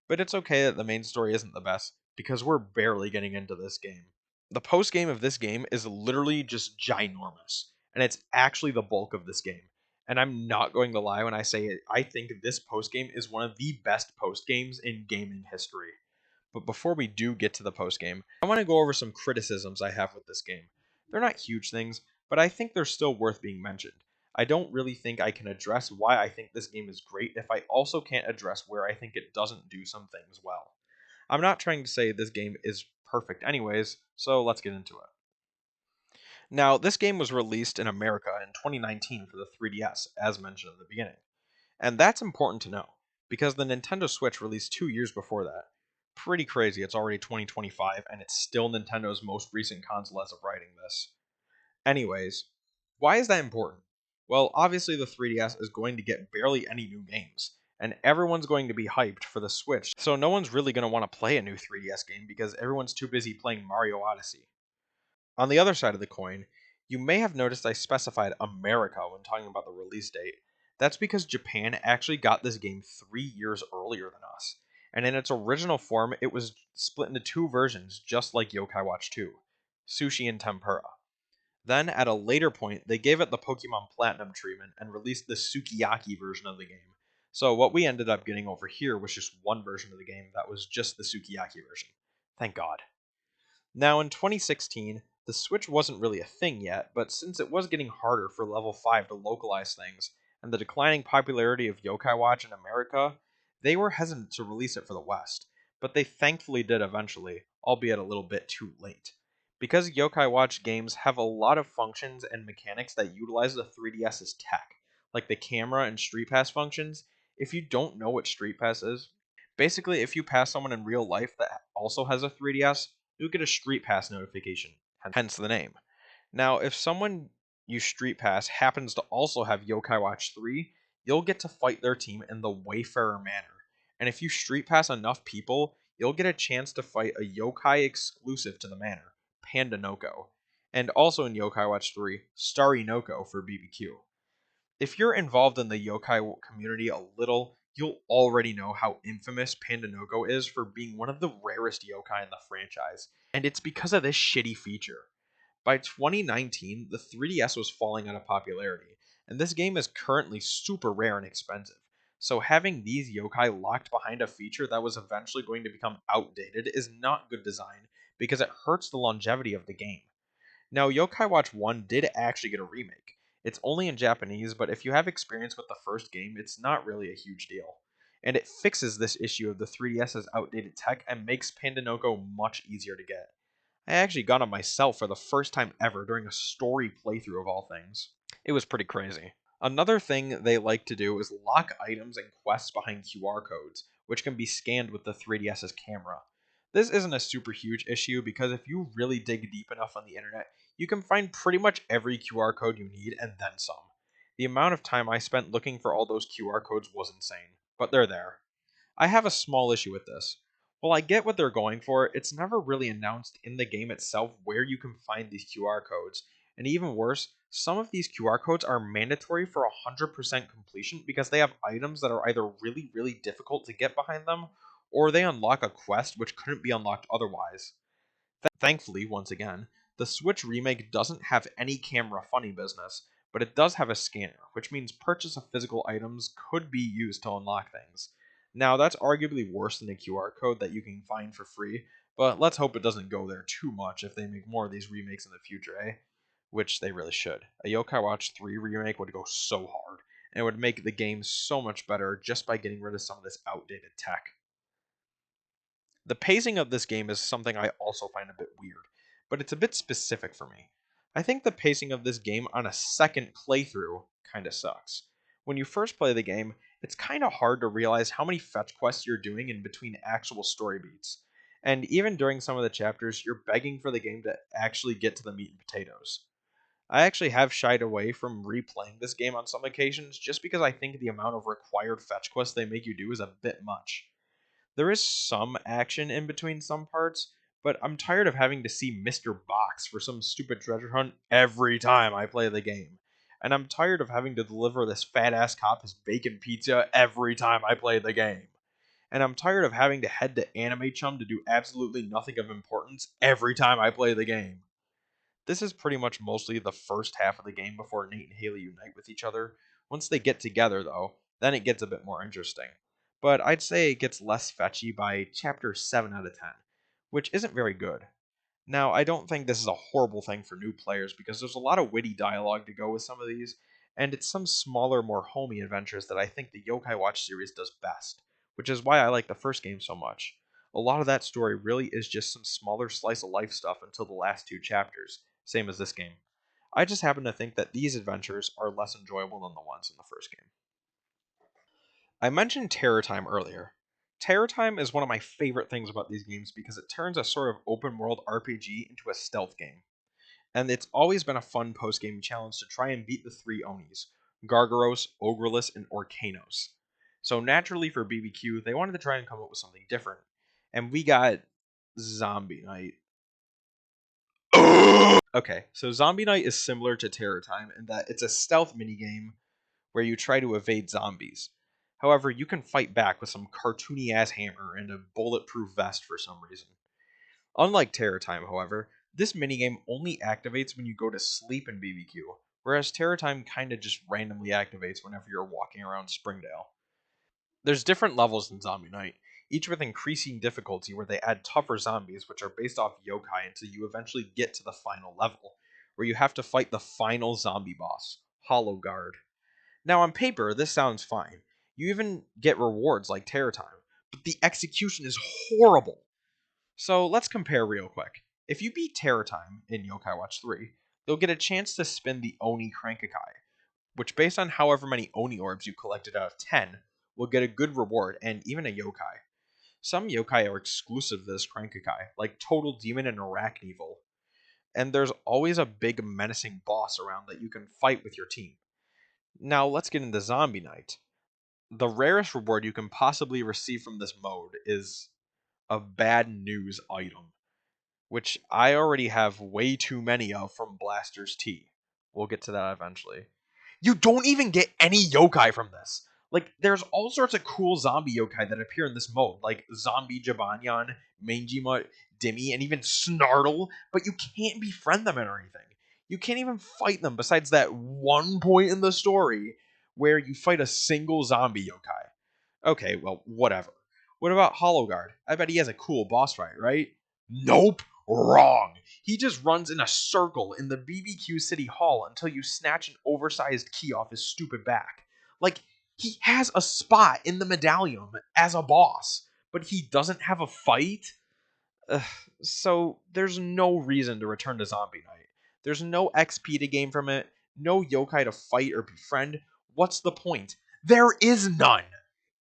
S1: But it's okay that the main story isn't the best, because we're barely getting into this game. The post game of this game is literally just ginormous, and it's actually the bulk of this game. And I'm not going to lie when I say it, I think this post game is one of the best post games in gaming history. But before we do get to the post game, I want to go over some criticisms I have with this game. They're not huge things, but I think they're still worth being mentioned. I don't really think I can address why I think this game is great if I also can't address where I think it doesn't do some things well. I'm not trying to say this game is perfect anyways, so let's get into it. Now, this game was released in America in 2019 for the 3DS, as mentioned in the beginning. And that's important to know, because the Nintendo Switch released 2 years before that. Pretty crazy, it's already 2025, and it's still Nintendo's most recent console as of writing this. Anyways, why is that important? Well, obviously the 3DS is going to get barely any new games, and everyone's going to be hyped for the Switch, so no one's really going to want to play a new 3DS game because everyone's too busy playing Mario Odyssey. On the other side of the coin, you may have noticed I specified America when talking about the release date. That's because Japan actually got this game 3 years earlier than us, and in its original form, it was split into two versions, just like Yokai Watch 2, Sushi and Tempura. Then, at a later point, they gave it the Pokemon Platinum treatment and released the Sukiyaki version of the game. So, what we ended up getting over here was just one version of the game that was just the Sukiyaki version. Thank God. Now, in 2016, the Switch wasn't really a thing yet, but since it was getting harder for Level 5 to localize things, and the declining popularity of Yokai Watch in America, they were hesitant to release it for the West, but they thankfully did eventually, albeit a little bit too late. Because Yokai Watch games have a lot of functions and mechanics that utilize the 3DS's tech, like the camera and Street Pass functions, if you don't know what Street Pass is, basically if you pass someone in real life that also has a 3DS, you'll get a Street Pass notification, hence the name. Now, if someone you Street Pass happens to also have Yokai Watch 3, you'll get to fight their team in the Wayfarer manner. And if you Street Pass enough people, you'll get a chance to fight a yokai exclusive to the manor, Panda Noko. And also in Yokai Watch 3, Starry Noko for BBQ. If you're involved in the yokai community a little, you'll already know how infamous Pandanoko is for being one of the rarest yokai in the franchise, and it's because of this shitty feature. By 2019, the 3DS was falling out of popularity, and this game is currently super rare and expensive. So having these yokai locked behind a feature that was eventually going to become outdated is not good design because it hurts the longevity of the game. Now, Yokai Watch 1 did actually get a remake. It's only in Japanese, but if you have experience with the first game, it's not really a huge deal. And it fixes this issue of the 3DS's outdated tech and makes Pandanoko much easier to get. I actually got it myself for the first time ever during a story playthrough of all things. It was pretty crazy. Another thing they like to do is lock items and quests behind QR codes, which can be scanned with the 3DS's camera. This isn't a super huge issue because if you really dig deep enough on the internet, you can find pretty much every QR code you need and then some. The amount of time I spent looking for all those QR codes was insane, but they're there. I have a small issue with this. While I get what they're going for, it's never really announced in the game itself where you can find these QR codes. And even worse, some of these QR codes are mandatory for 100% completion because they have items that are either really, really difficult to get behind them, or they unlock a quest which couldn't be unlocked otherwise. Thankfully, once again, the Switch remake doesn't have any camera funny business, but it does have a scanner, which means purchase of physical items could be used to unlock things. Now, that's arguably worse than a QR code that you can find for free, but let's hope it doesn't go there too much if they make more of these remakes in the future, eh? Which they really should. A Yokai Watch 3 remake would go so hard, and it would make the game so much better just by getting rid of some of this outdated tech. The pacing of this game is something I also find a bit weird, but it's a bit specific for me. I think the pacing of this game on a second playthrough kinda sucks. When you first play the game, it's kinda hard to realize how many fetch quests you're doing in between actual story beats. And even during some of the chapters, you're begging for the game to actually get to the meat and potatoes. I actually have shied away from replaying this game on some occasions just because I think the amount of required fetch quests they make you do is a bit much. There is some action in between some parts, but I'm tired of having to see Mr. Box for some stupid treasure hunt every time I play the game. And I'm tired of having to deliver this fat ass cop his bacon pizza every time I play the game. And I'm tired of having to head to Anime Chum to do absolutely nothing of importance every time I play the game. This is pretty much mostly the first half of the game before Nate and Haley unite with each other. Once they get together, though, then it gets a bit more interesting. but I'd say it gets less fetchy by chapter 7 out of 10, which isn't very good. Now, I don't think this is a horrible thing for new players because there's a lot of witty dialogue to go with some of these, and it's some smaller, more homey adventures that I think the Yokai Watch series does best, which is why I like the first game so much. A lot of that story really is just some smaller slice of life stuff until the last two chapters, same as this game. I just happen to think that these adventures are less enjoyable than the ones in the first game. I mentioned Terror Time earlier. Terror Time is one of my favorite things about these games because it turns a sort of open world RPG into a stealth game. And it's always been a fun post game challenge to try and beat the three Onis: Gargaros, Ogreless, and Orcanos. So naturally for BBQ, they wanted to try and come up with something different. And we got Zombie Night. Okay, so Zombie Night is similar to Terror Time in that it's a stealth minigame where you try to evade zombies. However, you can fight back with some cartoony ass hammer and a bulletproof vest for some reason. Unlike Terror Time, however, this minigame only activates when you go to sleep in BBQ, whereas Terror Time kinda just randomly activates whenever you're walking around Springdale. There's different levels in Zombie Night, each with increasing difficulty where they add tougher zombies which are based off yokai until you eventually get to the final level, where you have to fight the final zombie boss, Hollow Guard. Now, on paper, this sounds fine. You even get rewards like Terror Time, but the execution is horrible. So let's compare real quick. If you beat Terror Time in Yokai Watch 3, you'll get a chance to spin the Oni Crankakai, which, based on however many Oni orbs you collected out of 10, will get a good reward and even a yokai. Some yokai are exclusive to this Crankakai, like Total Demon and Arachneval, and there's always a big menacing boss around that you can fight with your team. Now let's get into Zombie Night. The rarest reward you can possibly receive from this mode is a bad news item, which I already have way too many of from Blaster's Tea. We'll get to that eventually. You don't even get any yokai from this. Like, there's all sorts of cool zombie yokai that appear in this mode, like Zombie Jabanyan, Mangy Mutt, Dimmy, and even Snartle, but you can't befriend them or anything. You can't even fight them besides that one point in the story where you fight a single zombie yokai. Okay, well, whatever. What about Hollow Guard? I bet he has a cool boss fight, right? Nope, wrong. He just runs in a circle in the BBQ City Hall until you snatch an oversized key off his stupid back. Like, he has a spot in the medallion as a boss, but he doesn't have a fight? Ugh, so there's no reason to return to Zombie Night. There's no XP to gain from it, no yokai to fight or befriend. What's the point? There is none!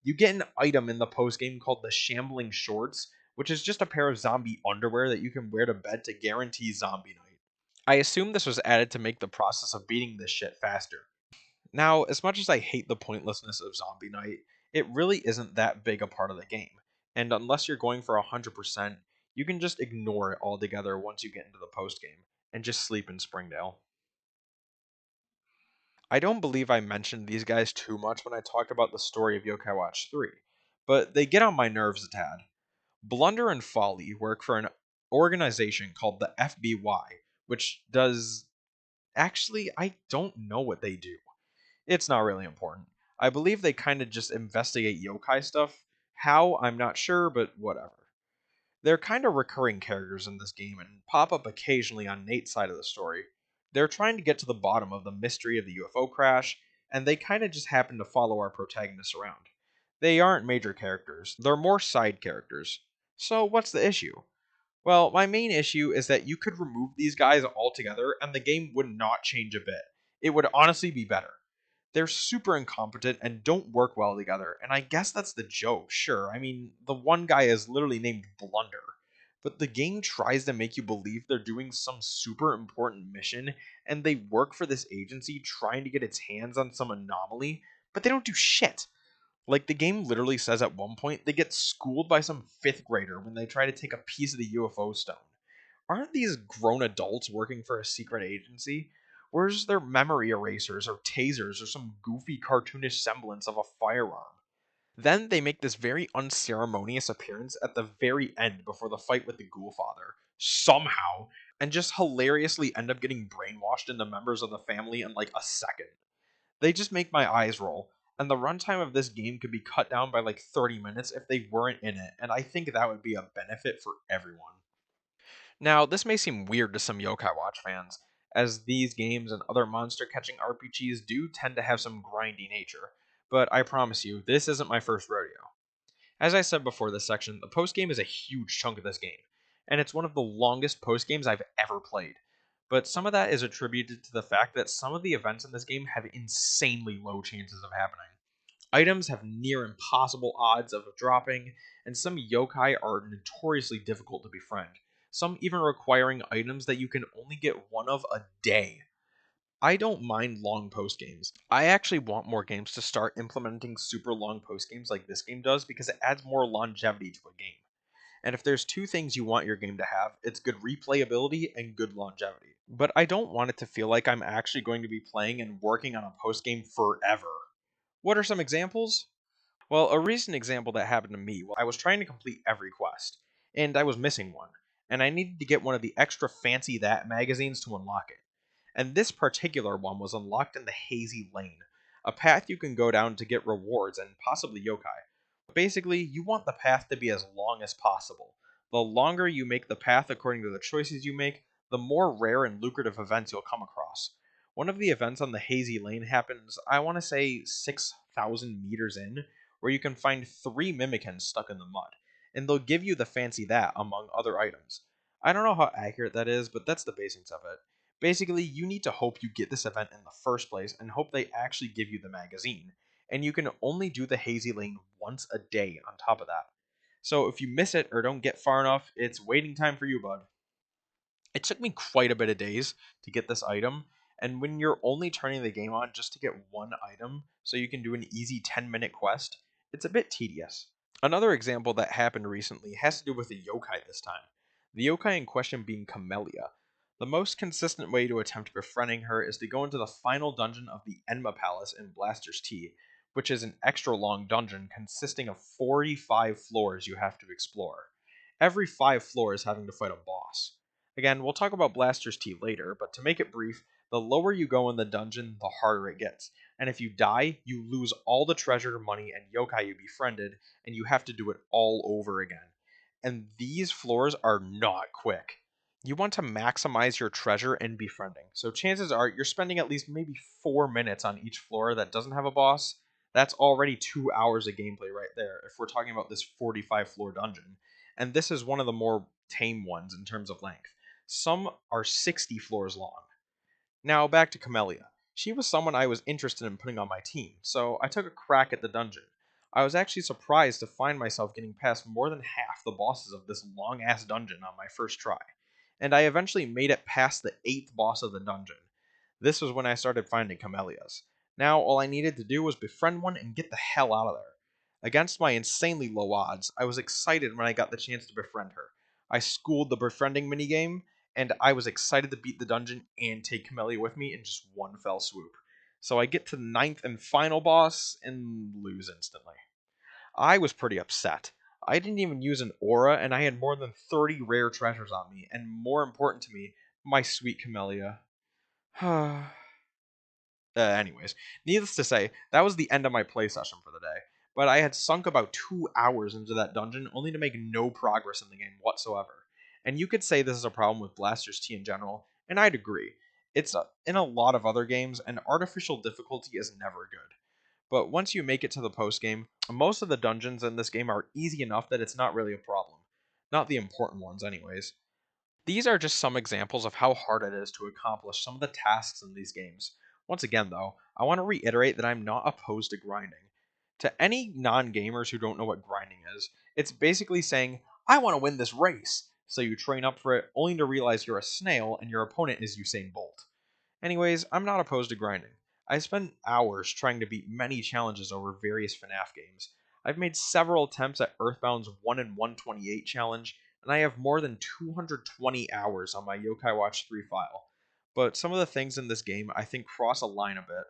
S1: You get an item in the post game called the Shambling Shorts, which is just a pair of zombie underwear that you can wear to bed to guarantee Zombie Night. I assume this was added to make the process of beating this shit faster. Now, as much as I hate the pointlessness of Zombie Night, it really isn't that big a part of the game, and unless you're going for 100%, you can just ignore it altogether once you get into the post game, and just sleep in Springdale. I don't believe I mentioned these guys too much when I talked about the story of Yokai Watch 3, but they get on my nerves a tad. Blunder and Folly work for an organization called the FBI, which does. Actually, I don't know what they do. It's not really important. I believe they kind of just investigate yokai stuff. How, I'm not sure, but whatever. They're kind of recurring characters in this game and pop up occasionally on Nate's side of the story. They're trying to get to the bottom of the mystery of the UFO crash, and they kind of just happen to follow our protagonists around. They aren't major characters, they're more side characters. So, what's the issue? Well, my main issue is that you could remove these guys altogether and the game would not change a bit. It would honestly be better. They're super incompetent and don't work well together, and I guess that's the joke, sure. I mean, the one guy is literally named Blunder. But the game tries to make you believe they're doing some super important mission, and they work for this agency trying to get its hands on some anomaly, but they don't do shit. Like, the game literally says at one point they get schooled by some fifth grader when they try to take a piece of the UFO stone. Aren't these grown adults working for a secret agency? Where's their memory erasers or tasers or some goofy cartoonish semblance of a firearm? Then they make this very unceremonious appearance at the very end before the fight with the Ghoulfather, somehow, and just hilariously end up getting brainwashed into members of the family in like a second. They just make my eyes roll. And the runtime of this game could be cut down by like 30 minutes if they weren't in it, and I think that would be a benefit for everyone. Now, this may seem weird to some Yokai Watch fans, as these games and other monster catching RPGs do tend to have some grindy nature, but I promise you, this isn't my first rodeo. As I said before this section, the post game is a huge chunk of this game, and it's one of the longest post games I've ever played. But some of that is attributed to the fact that some of the events in this game have insanely low chances of happening. Items have near impossible odds of dropping, and some yokai are notoriously difficult to befriend, some even requiring items that you can only get one of a day. I don't mind long post games. I actually want more games to start implementing super long post games like this game does because it adds more longevity to a game. And if there's two things you want your game to have, it's good replayability and good longevity. But I don't want it to feel like I'm actually going to be playing and working on a post game forever. What are some examples? Well, a recent example that happened to me, I was trying to complete every quest, and I was missing one, and I needed to get one of the extra fancy that magazines to unlock it. And this particular one was unlocked in the Hazy Lane, a path you can go down to get rewards and possibly yokai. Basically, you want the path to be as long as possible. The longer you make the path according to the choices you make, the more rare and lucrative events you'll come across. One of the events on the Hazy Lane happens, I want to say, 6,000 meters in, where you can find 3 Mimikins stuck in the mud, and they'll give you the fancy that among other items. I don't know how accurate that is, but that's the basics of it. Basically, you need to hope you get this event in the first place and hope they actually give you the magazine. And you can only do the Hazy Lane once a day on top of that. So if you miss it or don't get far enough, it's waiting time for you, bud. It took me quite a bit of days to get this item, and when you're only turning the game on just to get one item so you can do an easy 10-minute quest, it's a bit tedious. Another example that happened recently has to do with a yokai this time. The yokai in question being Camellia. The most consistent way to attempt befriending her is to go into the final dungeon of the Enma Palace in Blaster's T, which is an extra long dungeon consisting of 45 floors you have to explore. Every 5 floors having to fight a boss. Again, we'll talk about Blaster's T later, but to make it brief, the lower you go in the dungeon, the harder it gets. And if you die, you lose all the treasure, money, and yokai you befriended, and you have to do it all over again. And these floors are not quick. You want to maximize your treasure and befriending. So chances are you're spending at least maybe 4 minutes on each floor that doesn't have a boss. That's already 2 hours of gameplay right there if we're talking about this 45 floor dungeon. And this is one of the more tame ones in terms of length. Some are 60 floors long. Now back to Camellia. She was someone I was interested in putting on my team, so I took a crack at the dungeon. I was actually surprised to find myself getting past more than half the bosses of this long ass dungeon on my first try, and I eventually made it past the 8th boss of the dungeon. This was when I started finding Camellias. Now all I needed to do was befriend one and get the hell out of there. Against my insanely low odds, I was excited when I got the chance to befriend her. I schooled the befriending minigame, and I was excited to beat the dungeon and take Camellia with me in just one fell swoop. So I get to the 9th and final boss and lose instantly. I was pretty upset. I didn't even use an aura, and I had more than 30 rare treasures on me, and more important to me, my sweet Camellia. Anyways, needless to say, that was the end of my play session for the day. But I had sunk about 2 hours into that dungeon only to make no progress in the game whatsoever. And you could say this is a problem with Blaster's T in general, and I'd agree. It's in a lot of other games, and artificial difficulty is never good. But once you make it to the post game, most of the dungeons in this game are easy enough that it's not really a problem. Not the important ones, anyways. These are just some examples of how hard it is to accomplish some of the tasks in these games. Once again, though, I want to reiterate that I'm not opposed to grinding. To any non gamers who don't know what grinding is, it's basically saying, I want to win this race. So you train up for it only to realize you're a snail and your opponent is Usain Bolt. Anyways, I'm not opposed to grinding. I spent hours trying to beat many challenges over various FNAF games. I've made several attempts at Earthbound's 1 in 128 challenge, and I have more than 220 hours on my Yokai Watch 3 file. But some of the things in this game I think cross a line a bit,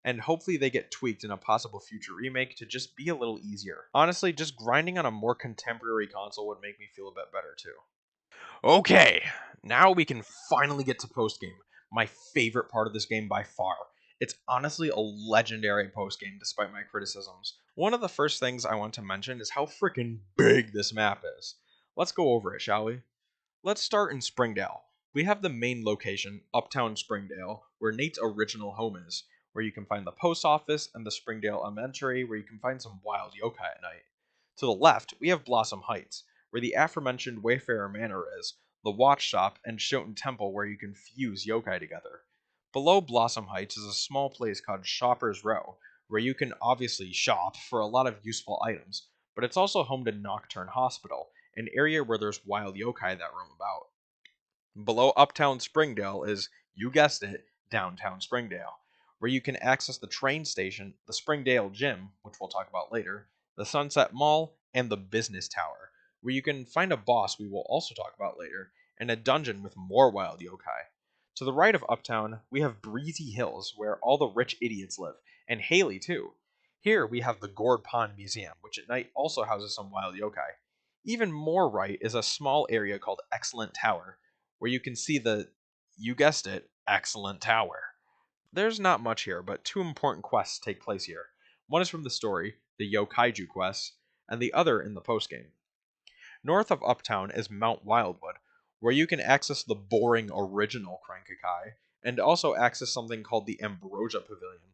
S1: and hopefully they get tweaked in a possible future remake to just be a little easier. Honestly, just grinding on a more contemporary console would make me feel a bit better too. Okay, now we can finally get to post game, my favorite part of this game by far. It's honestly a legendary postgame despite my criticisms. One of the first things I want to mention is how freaking big this map is. Let's go over it, shall we? Let's start in Springdale. We have the main location, Uptown Springdale, where Nate's original home is, where you can find the post office and the Springdale Elementary, where you can find some wild yokai at night. To the left, we have Blossom Heights, where the aforementioned Wayfarer Manor is, the Watch Shop, and Shoten Temple, where you can fuse yokai together. Below Blossom Heights is a small place called Shopper's Row, where you can obviously shop for a lot of useful items, but it's also home to Nocturne Hospital, an area where there's wild yokai that roam about. Below Uptown Springdale is, you guessed it, Downtown Springdale, where you can access the train station, the Springdale Gym, which we'll talk about later, the Sunset Mall, and the Business Tower, where you can find a boss we will also talk about later, and a dungeon with more wild yokai. To the right of Uptown, we have Breezy Hills, where all the rich idiots live, and Haley too. Here we have the Gourd Pond Museum, which at night also houses some wild yokai. Even more right is a small area called Excellent Tower, where you can see you guessed it, Excellent Tower. There's not much here, but two important quests take place here. One is from the story, the Yokaiju quest, and the other in the postgame. North of Uptown is Mount Wildwood, where you can access the boring original Crank-a-kai, and also access something called the Ambrosia Pavilion.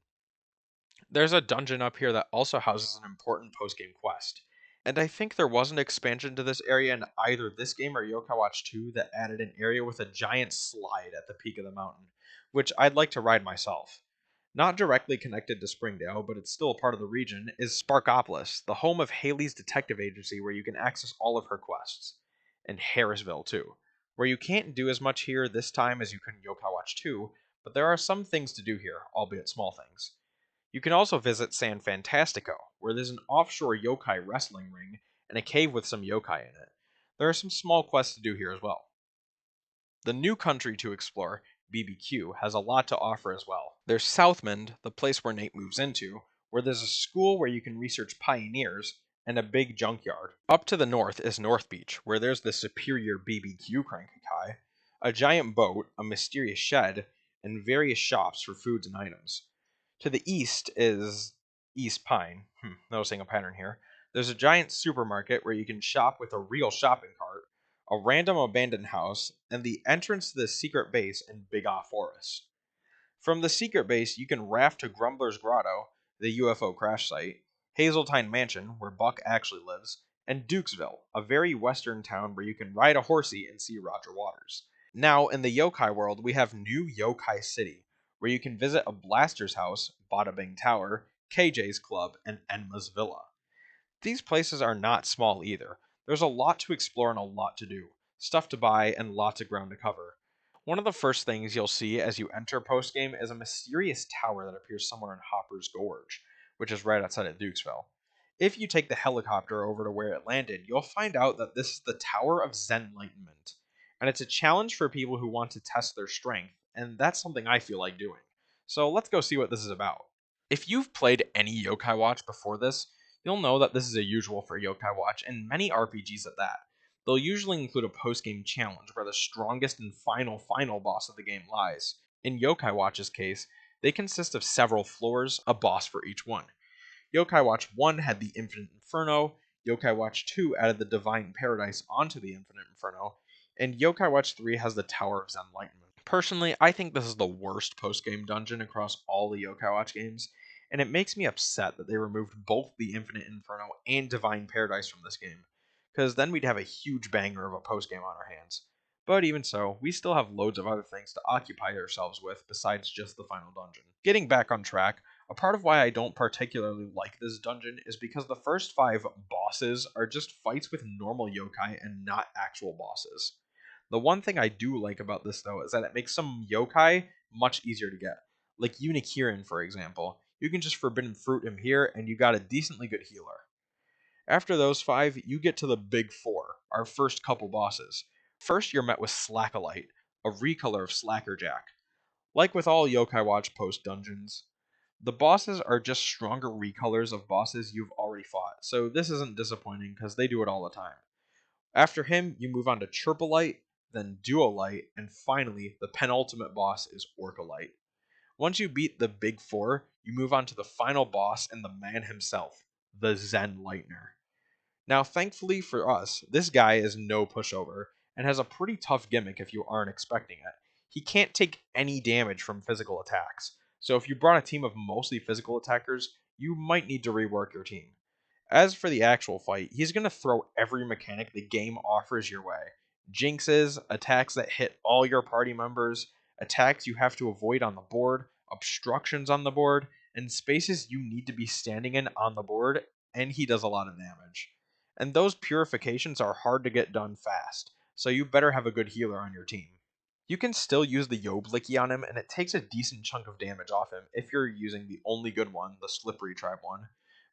S1: There's a dungeon up here that also houses an important postgame quest. And I think there was an expansion to this area in either this game or Yokai Watch 2 that added an area with a giant slide at the peak of the mountain, which I'd like to ride myself. Not directly connected to Springdale, but it's still a part of the region, is Sparkopolis, the home of Haley's detective agency where you can access all of her quests. And Harrisville, too, where you can't do as much here this time as you could in Yokai Watch 2, but there are some things to do here, albeit small things. You can also visit San Fantastico, where there's an offshore yokai wrestling ring and a cave with some yokai in it. There are some small quests to do here as well. The new country to explore, BBQ, has a lot to offer as well. There's Southmond, the place where Nate moves into, where there's a school where you can research pioneers, and a big junkyard. Up to the north is North Beach, where there's the superior BBQ Crank-a-kai, a giant boat, a mysterious shed, and various shops for foods and items. To the east is East Pine. Noticing a pattern here. There's a giant supermarket where you can shop with a real shopping cart, a random abandoned house, and the entrance to the secret base in Big Off Forest. From the secret base, you can raft to Grumbler's Grotto, the UFO crash site, Hazeltine Mansion, where Buck actually lives, and Dukesville, a very western town where you can ride a horsey and see Roger Waters. Now, in the yokai world, we have New Yokai City, where you can visit a Blaster's house, Bada Bing Tower, KJ's Club, and Enma's Villa. These places are not small either. There's a lot to explore and a lot to do, stuff to buy, and lots of ground to cover. One of the first things you'll see as you enter postgame is a mysterious tower that appears somewhere in Hopper's Gorge, which is right outside of Dukesville. If you take the helicopter over to where it landed, you'll find out that this is the Tower of Zenlightenment, and it's a challenge for people who want to test their strength, and that's something I feel like doing. So let's go see what this is about. If you've played any Yokai Watch before this, you'll know that this is a usual for Yokai Watch, and many RPGs at that. They'll usually include a post-game challenge where the strongest and final boss of the game lies. In Yokai Watch's case, they consist of several floors, a boss for each one. Yokai Watch 1 had the Infinite Inferno, Yokai Watch 2 added the Divine Paradise onto the Infinite Inferno, and Yokai Watch 3 has the Tower of Zenlightenment. Personally, I think this is the worst post-game dungeon across all the Yokai Watch games, and it makes me upset that they removed both the Infinite Inferno and Divine Paradise from this game, because then we'd have a huge banger of a post-game on our hands. But even so, we still have loads of other things to occupy ourselves with besides just the final dungeon. Getting back on track, a part of why I don't particularly like this dungeon is because the first 5 bosses are just fights with normal yokai and not actual bosses. The one thing I do like about this, though, is that it makes some yokai much easier to get. Like Unikirin, for example. You can just Forbidden Fruit him here, and you got a decently good healer. After those 5, you get to the big 4, our first couple bosses. First, you're met with Slackolite, a recolor of Slackerjack. Like with all Yokai Watch post dungeons, the bosses are just stronger recolors of bosses you've already fought, so this isn't disappointing because they do it all the time. After him, you move on to Chirpalite, then Duolite, and finally, the penultimate boss is Orcolite. Once you beat the big four, you move on to the final boss and the man himself, the Zen Lightner. Now, thankfully for us, this guy is no pushover and has a pretty tough gimmick if you aren't expecting it. He can't take any damage from physical attacks, so if you brought a team of mostly physical attackers, you might need to rework your team. As for the actual fight, he's going to throw every mechanic the game offers your way: jinxes, attacks that hit all your party members, attacks you have to avoid on the board, obstructions on the board, and spaces you need to be standing in on the board, and he does a lot of damage. And those purifications are hard to get done fast, so you better have a good healer on your team. You can still use the Yoblicky on him, and it takes a decent chunk of damage off him if you're using the only good one, the Slippery Tribe one.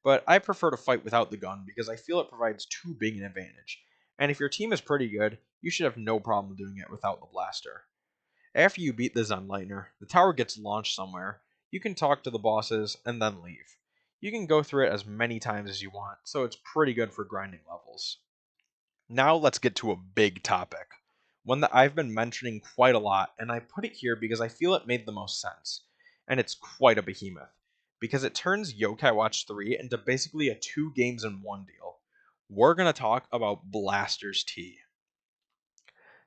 S1: But I prefer to fight without the gun because I feel it provides too big an advantage. And if your team is pretty good, you should have no problem doing it without the blaster. After you beat the Zenlightner, the tower gets launched somewhere. You can talk to the bosses and then leave. You can go through it as many times as you want, so it's pretty good for grinding levels. Now let's get to a big topic. One that I've been mentioning quite a lot, and I put it here because I feel it made the most sense. And it's quite a behemoth. Because it turns Yokai Watch 3 into basically a 2 games in 1 deal. We're going to talk about Blaster's T.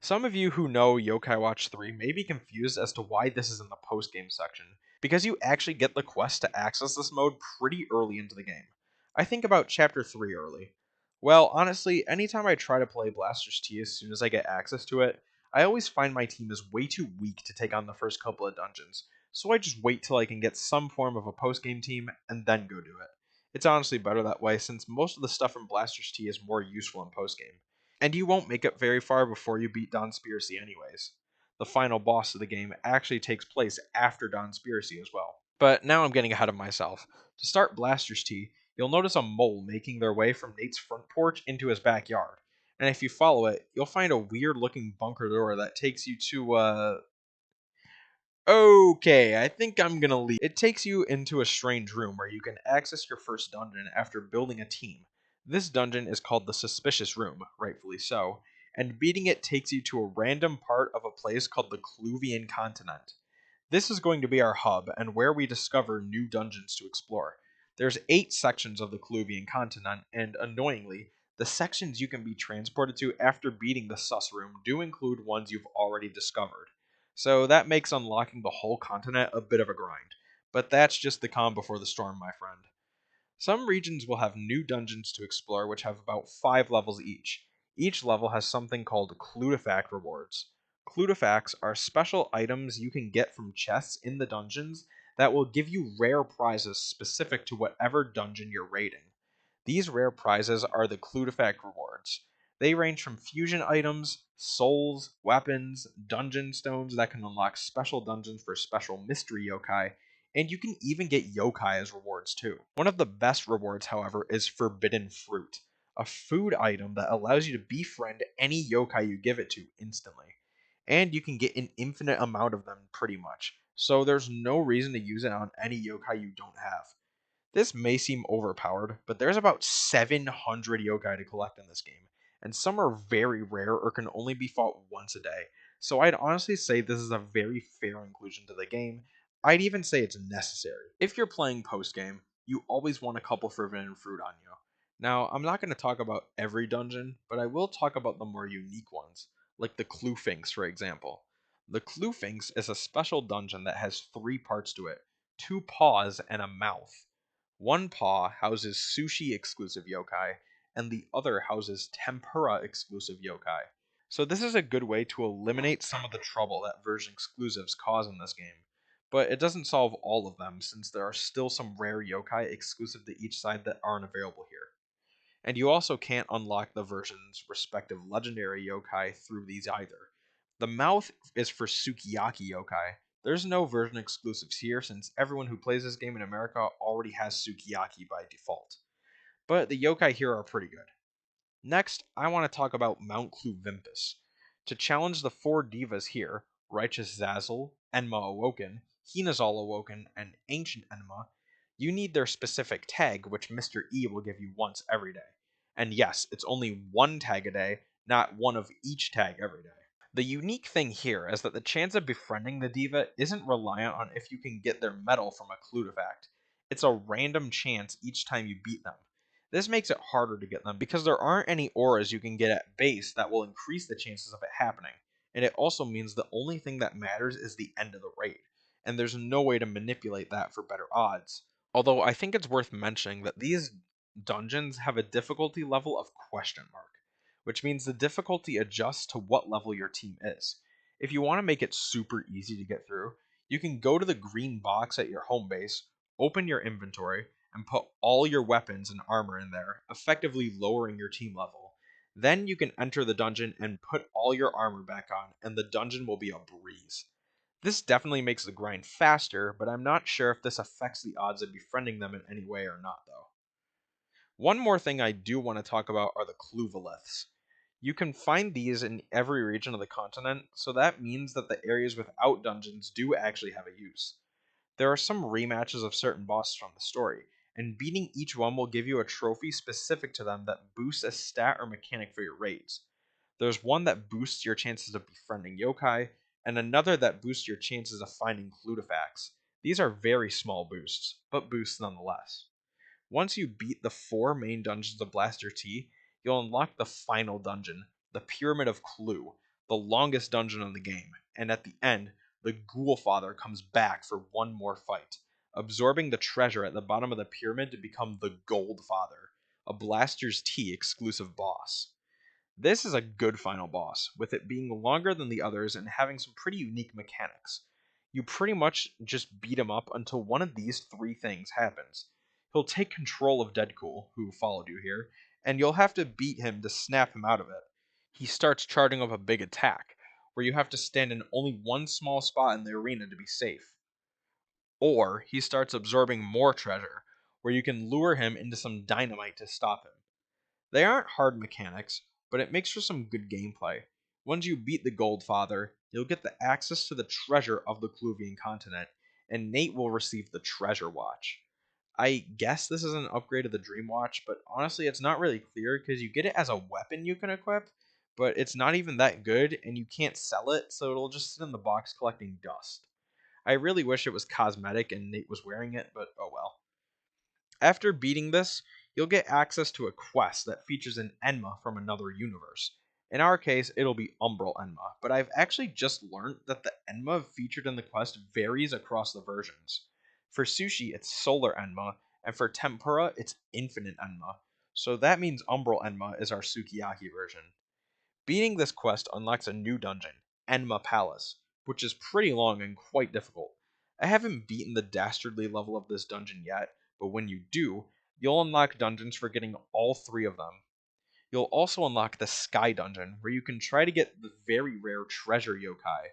S1: Some of you who know Yokai Watch 3 may be confused as to why this is in the post game section, because you actually get the quest to access this mode pretty early into the game. I think about Chapter 3 early. Well, honestly, anytime I try to play Blaster's T as soon as I get access to it, I always find my team is way too weak to take on the first couple of dungeons, so I just wait till I can get some form of a post game team and then go do it. It's honestly better that way since most of the stuff in Blaster's T is more useful in post game. And you won't make it very far before you beat Don Spiracy anyways. The final boss of the game actually takes place after Don Spiracy as well. But now I'm getting ahead of myself. To start Blaster's T, you'll notice a mole making their way from Nate's front porch into his backyard. And if you follow it, you'll find a weird looking bunker door that takes you to, Okay, I think I'm gonna leave. It takes you into a strange room where you can access your first dungeon after building a team. This dungeon is called the Suspicious Room, rightfully so, and beating it takes you to a random part of a place called the Cluvian Continent. This is going to be our hub and where we discover new dungeons to explore. There's 8 sections of the Cluvian Continent, and annoyingly, the sections you can be transported to after beating the Sus Room do include ones you've already discovered. So that makes unlocking the whole continent a bit of a grind. But that's just the calm before the storm, my friend. Some regions will have new dungeons to explore, which have about 5 levels each. Each level has something called Clutifact rewards. Clutifacts are special items you can get from chests in the dungeons that will give you rare prizes specific to whatever dungeon you're raiding. These rare prizes are the Clutifact rewards. They range from fusion items, souls, weapons, dungeon stones that can unlock special dungeons for special mystery yokai, and you can even get yokai as rewards too. One of the best rewards, however, is Forbidden Fruit, a food item that allows you to befriend any yokai you give it to instantly. And you can get an infinite amount of them pretty much, so there's no reason to use it on any yokai you don't have. This may seem overpowered, but there's about 700 yokai to collect in this game, and some are very rare or can only be fought once a day. So I'd honestly say this is a very fair inclusion to the game. I'd even say it's necessary. If you're playing post game, you always want a couple forbidden fruit on you. Now, I'm not going to talk about every dungeon, but I will talk about the more unique ones, like the Clufinks, for example. The Clufinks is a special dungeon that has 3 parts to it: 2 paws and a mouth. One paw houses sushi exclusive yokai, and the other houses tempura exclusive yokai. So this is a good way to eliminate some of the trouble that version exclusives cause in this game. But it doesn't solve all of them, since there are still some rare yokai exclusive to each side that aren't available here. And you also can't unlock the version's respective legendary yokai through these either. The mouth is for Sukiyaki yokai. There's no version exclusives here since everyone who plays this game in America already has Sukiyaki by default. But the yokai here are pretty good. Next, I want to talk about Mount Cluvimpus. To challenge the 4 divas here, Righteous Zazzle, Enma Awoken, Hinazal Awoken, and Ancient Enma, you need their specific tag, which Mr. E will give you once every day. And yes, it's only 1 tag a day, not one of each tag every day. The unique thing here is that the chance of befriending the diva isn't reliant on if you can get their medal from a Clutifact. It's a random chance each time you beat them. This makes it harder to get them because there aren't any auras you can get at base that will increase the chances of it happening. And it also means the only thing that matters is the end of the raid, and there's no way to manipulate that for better odds. Although I think it's worth mentioning that these dungeons have a difficulty level of question mark, which means the difficulty adjusts to what level your team is. If you want to make it super easy to get through, you can go to the green box at your home base, open your inventory, and put all your weapons and armor in there, effectively lowering your team level. Then you can enter the dungeon and put all your armor back on, and the dungeon will be a breeze. This definitely makes the grind faster, but I'm not sure if this affects the odds of befriending them in any way or not, though. One more thing I do want to talk about are the Cluvaliths. You can find these in every region of the continent, so that means that the areas without dungeons do actually have a use. There are some rematches of certain bosses from the story, and beating each one will give you a trophy specific to them that boosts a stat or mechanic for your raids. There's one that boosts your chances of befriending yokai, and another that boosts your chances of finding Clutafacts. These are very small boosts, but boosts nonetheless. Once you beat the four main dungeons of Blaster T, you'll unlock the final dungeon, the Pyramid of Clue, the longest dungeon in the game, and at the end, the Ghoulfather comes back for one more fight, absorbing the treasure at the bottom of the pyramid to become the Goldfather, a Blaster's T exclusive boss. This is a good final boss, with it being longer than the others and having some pretty unique mechanics. You pretty much just beat him up until one of these three things happens. He'll take control of Deadpool, who followed you here, and you'll have to beat him to snap him out of it. He starts charging up a big attack, where you have to stand in only one small spot in the arena to be safe. Or he starts absorbing more treasure, where you can lure him into some dynamite to stop him. They aren't hard mechanics, but it makes for some good gameplay. Once you beat the Goldfather, you'll get the access to the treasure of the Cluvian continent, and Nate will receive the Treasure Watch. I guess this is an upgrade of the Dream Watch, but honestly, it's not really clear because you get it as a weapon you can equip, but it's not even that good, and you can't sell it, so it'll just sit in the box collecting dust. I really wish it was cosmetic and Nate was wearing it, but oh well. After beating this, you'll get access to a quest that features an Enma from another universe. In our case, it'll be Umbral Enma, but I've actually just learned that the Enma featured in the quest varies across the versions. For Sushi, it's Solar Enma, and for Tempura, it's Infinite Enma. So that means Umbral Enma is our Sukiyaki version. Beating this quest unlocks a new dungeon, Enma Palace, which is pretty long and quite difficult. I haven't beaten the dastardly level of this dungeon yet, but when you do, you'll unlock dungeons for getting all three of them. You'll also unlock the Sky Dungeon, where you can try to get the very rare treasure yokai,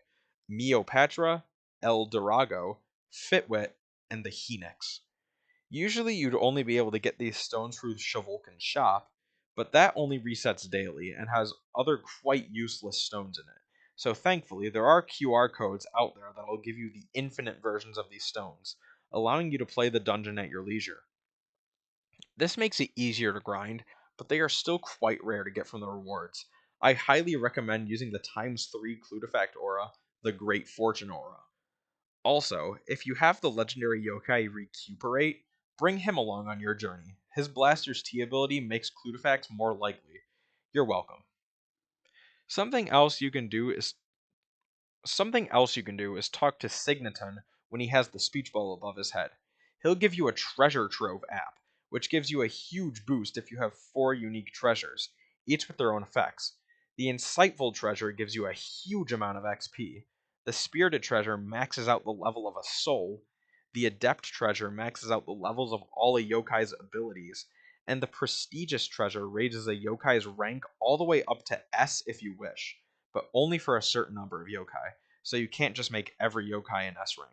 S1: Meopatra, El Dorago, Fitwit, and the Helix. Usually you'd only be able to get these stones through Shavolkin's shop, but that only resets daily and has other quite useless stones in it. So thankfully, there are QR codes out there that will give you the infinite versions of these stones, allowing you to play the dungeon at your leisure. This makes it easier to grind, but they are still quite rare to get from the rewards. I highly recommend using the times 3 Clutifact aura, the Great Fortune aura. Also, if you have the legendary yokai Recuperate, bring him along on your journey. His Blaster's T ability makes Clutifax more likely. You're welcome. Something else you can do is Something else you can do is talk to Signaton when he has the speech bubble above his head. He'll give you a treasure trove app, which gives you a huge boost if you have 4 unique treasures, each with their own effects. The Insightful treasure gives you a huge amount of XP. The Spirited treasure maxes out the level of a soul. The Adept treasure maxes out the levels of all a yokai's abilities. And the Prestigious treasure raises a yokai's rank all the way up to S if you wish, but only for a certain number of yokai, so you can't just make every yokai an S rank.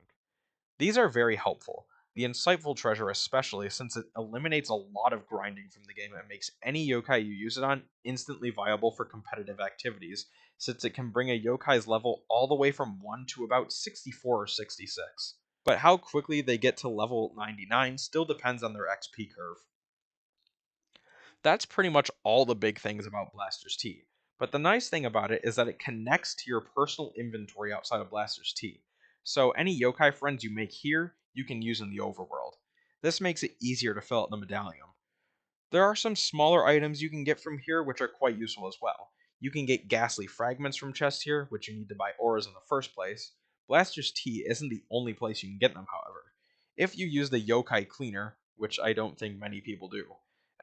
S1: These are very helpful, the Insightful treasure especially, since it eliminates a lot of grinding from the game and makes any yokai you use it on instantly viable for competitive activities, since it can bring a yokai's level all the way from 1 to about 64 or 66. But how quickly they get to level 99 still depends on their XP curve. That's pretty much all the big things about Blaster's T. But the nice thing about it is that it connects to your personal inventory outside of Blaster's T. So any yokai friends you make here, you can use in the overworld. This makes it easier to fill out the medallion. There are some smaller items you can get from here which are quite useful as well. You can get ghastly fragments from chests here, which you need to buy auras in the first place. Blaster's Tea isn't the only place you can get them, however. If you use the Yokai Cleaner, which I don't think many people do,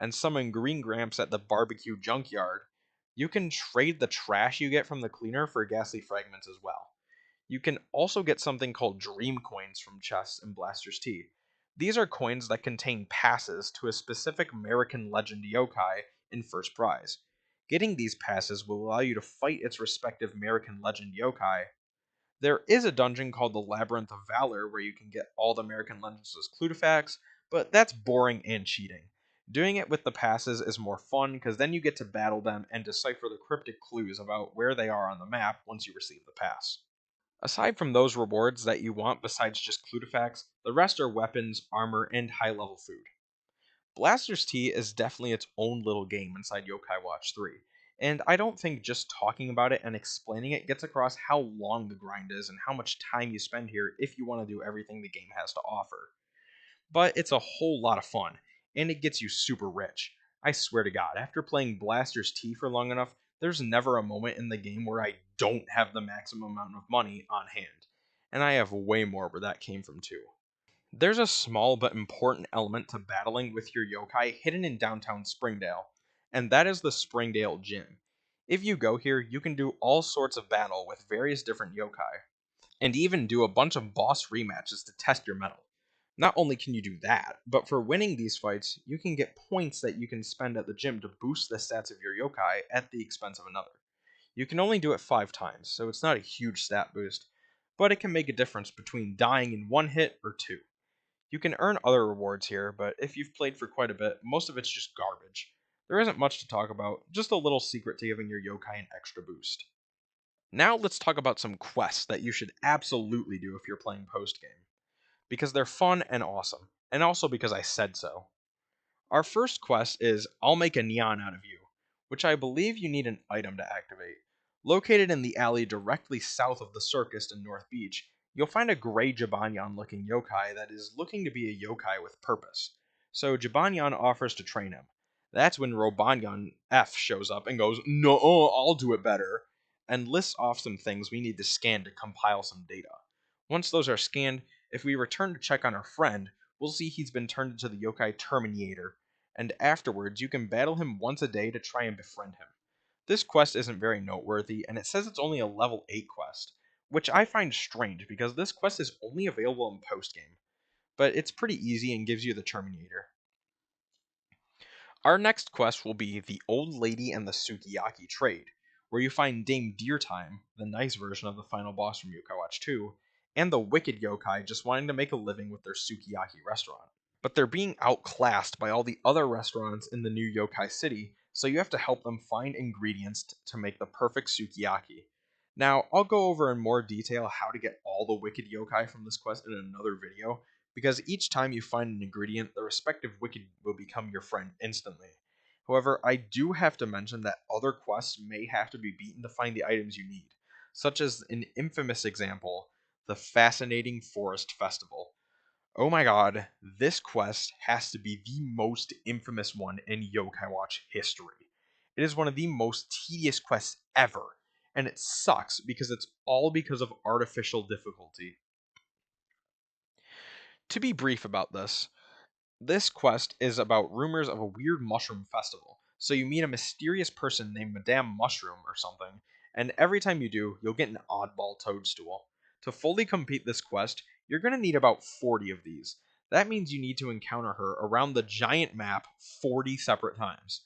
S1: and summon Green Gramps at the Barbecue Junkyard, you can trade the trash you get from the cleaner for ghastly fragments as well. You can also get something called Dream Coins from chests in Blaster's Tea. These are coins that contain passes to a specific American Legend yokai in First Prize. Getting these passes will allow you to fight its respective American Legend yokai. There is a dungeon called the Labyrinth of Valor where you can get all the American Legends as Clutifax, but that's boring and cheating. Doing it with the passes is more fun because then you get to battle them and decipher the cryptic clues about where they are on the map once you receive the pass. Aside from those rewards that you want besides just Clutifax, the rest are weapons, armor, and high level food. Blaster's Tea is definitely its own little game inside Yokai Watch 3, and I don't think just talking about it and explaining it gets across how long the grind is and how much time you spend here if you want to do everything the game has to offer. But it's a whole lot of fun, and it gets you super rich. I swear to God, after playing Blaster's Tea for long enough, there's never a moment in the game where I don't have the maximum amount of money on hand. And I have way more where that came from too. There's a small but important element to battling with your yokai hidden in downtown Springdale, and that is the Springdale Gym. If you go here, you can do all sorts of battle with various different yokai, and even do a bunch of boss rematches to test your mettle. Not only can you do that, but for winning these fights, you can get points that you can spend at the gym to boost the stats of your yokai at the expense of another. You can only do it 5 times, so it's not a huge stat boost, but it can make a difference between dying in one hit or two. You can earn other rewards here, but if you've played for quite a bit, most of it's just garbage. There isn't much to talk about, just a little secret to giving your yokai an extra boost. Now let's talk about some quests that you should absolutely do if you're playing post game, because they're fun and awesome, and also because I said so. Our first quest is I'll make a neon out of you, which I believe you need an item to activate. Located in the alley directly south of the circus in North Beach, you'll find a gray Jibanyan looking yokai that is looking to be a yokai with purpose. So Jibanyan offers to train him. That's when Robanyan F shows up and goes, "No, I'll do it better," and lists off some things we need to scan to compile some data. Once those are scanned, if we return to check on our friend, we'll see he's been turned into the yokai Terminator, and afterwards you can battle him once a day to try and befriend him. This quest isn't very noteworthy, and it says it's only a level 8 quest, which I find strange because this quest is only available in post game, but it's pretty easy and gives you the Terminator. Our next quest will be the Old Lady and the Sukiyaki Trade, where you find Dame Deertime, the nice version of the final boss from Yokai Watch 2, and the wicked yokai just wanting to make a living with their sukiyaki restaurant. But they're being outclassed by all the other restaurants in the new yokai city, so you have to help them find ingredients to make the perfect sukiyaki. Now, I'll go over in more detail how to get all the wicked yokai from this quest in another video, because each time you find an ingredient, the respective wicked will become your friend instantly. However, I do have to mention that other quests may have to be beaten to find the items you need, such as an infamous example, the Fascinating Forest Festival. Oh my god, this quest has to be the most infamous one in Yokai Watch history. It is one of the most tedious quests ever, and it sucks because it's all because of artificial difficulty. To be brief about this quest is about rumors of a weird mushroom festival. So you meet a mysterious person named Madame Mushroom or something, and every time you do, you'll get an oddball toadstool. To fully complete this quest, you're going to need about 40 of these. That means you need to encounter her around the giant map 40 separate times.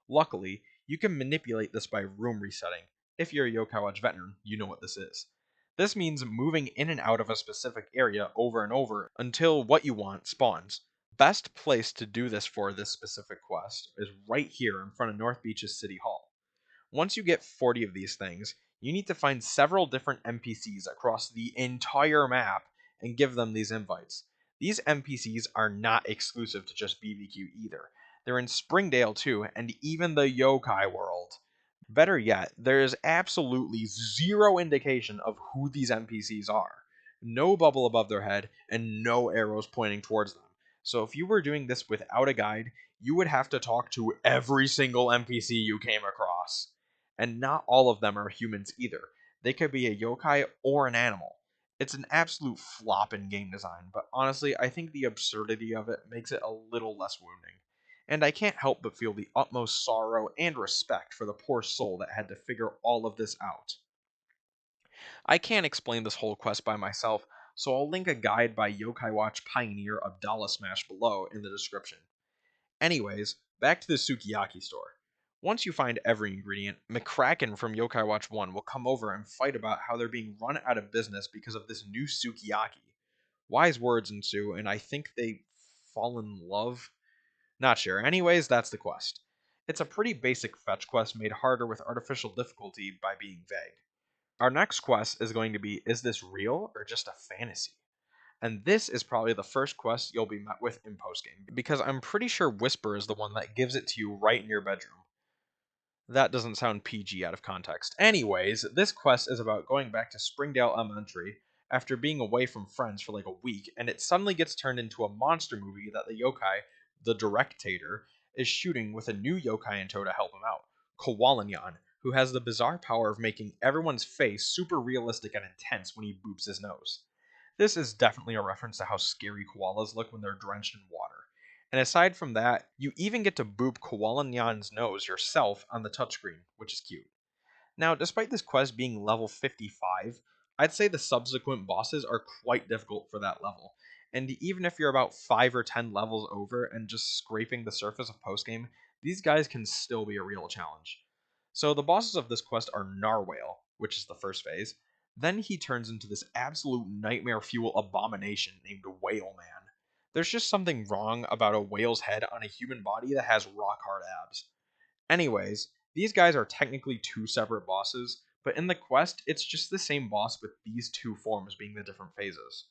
S1: Luckily, you can manipulate this by room resetting. If you're a Yokai Watch veteran, you know what this is. This means moving in and out of a specific area over and over until what you want spawns. Best place to do this for this specific quest is right here in front of North Beach's City Hall. Once you get 40 of these things, you need to find several different NPCs across the entire map and give them these invites. These NPCs are not exclusive to just BBQ either. They're in Springdale too, and even the Yokai world. Better yet, there is absolutely zero indication of who these NPCs are. No bubble above their head, and no arrows pointing towards them. So if you were doing this without a guide, you would have to talk to every single NPC you came across. And not all of them are humans either. They could be a yokai or an animal. It's an absolute flop in game design, but honestly, I think the absurdity of it makes it a little less wounding, and I can't help but feel the utmost sorrow and respect for the poor soul that had to figure all of this out. I can't explain this whole quest by myself, so I'll link a guide by Yokai Watch pioneer Abdallah Smash below in the description. Anyways, back to the Sukiyaki store. Once you find every ingredient, McCracken from Yokai Watch 1 will come over and fight about how they're being run out of business because of this new Sukiyaki. Wise words ensue, and I think they fall in love. Not sure. Anyways, that's the quest. It's a pretty basic fetch quest made harder with artificial difficulty by being vague. Our next quest is going to be, is this real or just a fantasy? And this is probably the first quest you'll be met with in postgame, because I'm pretty sure Whisper is the one that gives it to you right in your bedroom. That doesn't sound PG out of context. Anyways, this quest is about going back to Springdale Elementary after being away from friends for like a week, and it suddenly gets turned into a monster movie that the yokai, the directator, is shooting with a new yokai in tow to help him out, Kowalanyan, who has the bizarre power of making everyone's face super realistic and intense when he boops his nose. This is definitely a reference to how scary koalas look when they're drenched in water. And aside from that, you even get to boop Koala Nyan's nose yourself on the touchscreen, which is cute. Now, despite this quest being level 55, I'd say the subsequent bosses are quite difficult for that level. And even if you're about 5 or 10 levels over and just scraping the surface of postgame, these guys can still be a real challenge. So the bosses of this quest are Narwhale, which is the first phase. Then he turns into this absolute nightmare fuel abomination named Whale Man. There's just something wrong about a whale's head on a human body that has rock hard abs. Anyways, these guys are technically two separate bosses, but in the quest, it's just the same boss with these two forms being the different phases.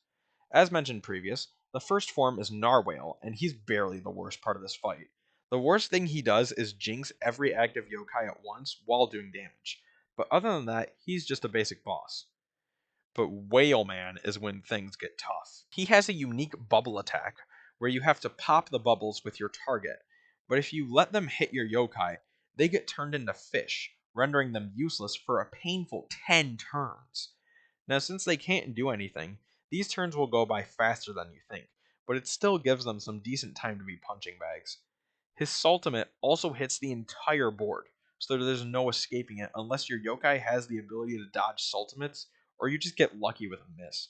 S1: As mentioned previous, the first form is Narwhale, and he's barely the worst part of this fight. The worst thing he does is jinx every active yokai at once while doing damage, but other than that, he's just a basic boss. But Whale Man is when things get tough. He has a unique bubble attack where you have to pop the bubbles with your target, but if you let them hit your yokai, they get turned into fish, rendering them useless for a painful 10 turns. Now, since they can't do anything, these turns will go by faster than you think, but it still gives them some decent time to be punching bags. His Saltimate also hits the entire board, so there's no escaping it unless your yokai has the ability to dodge Saltimates, or you just get lucky with a miss.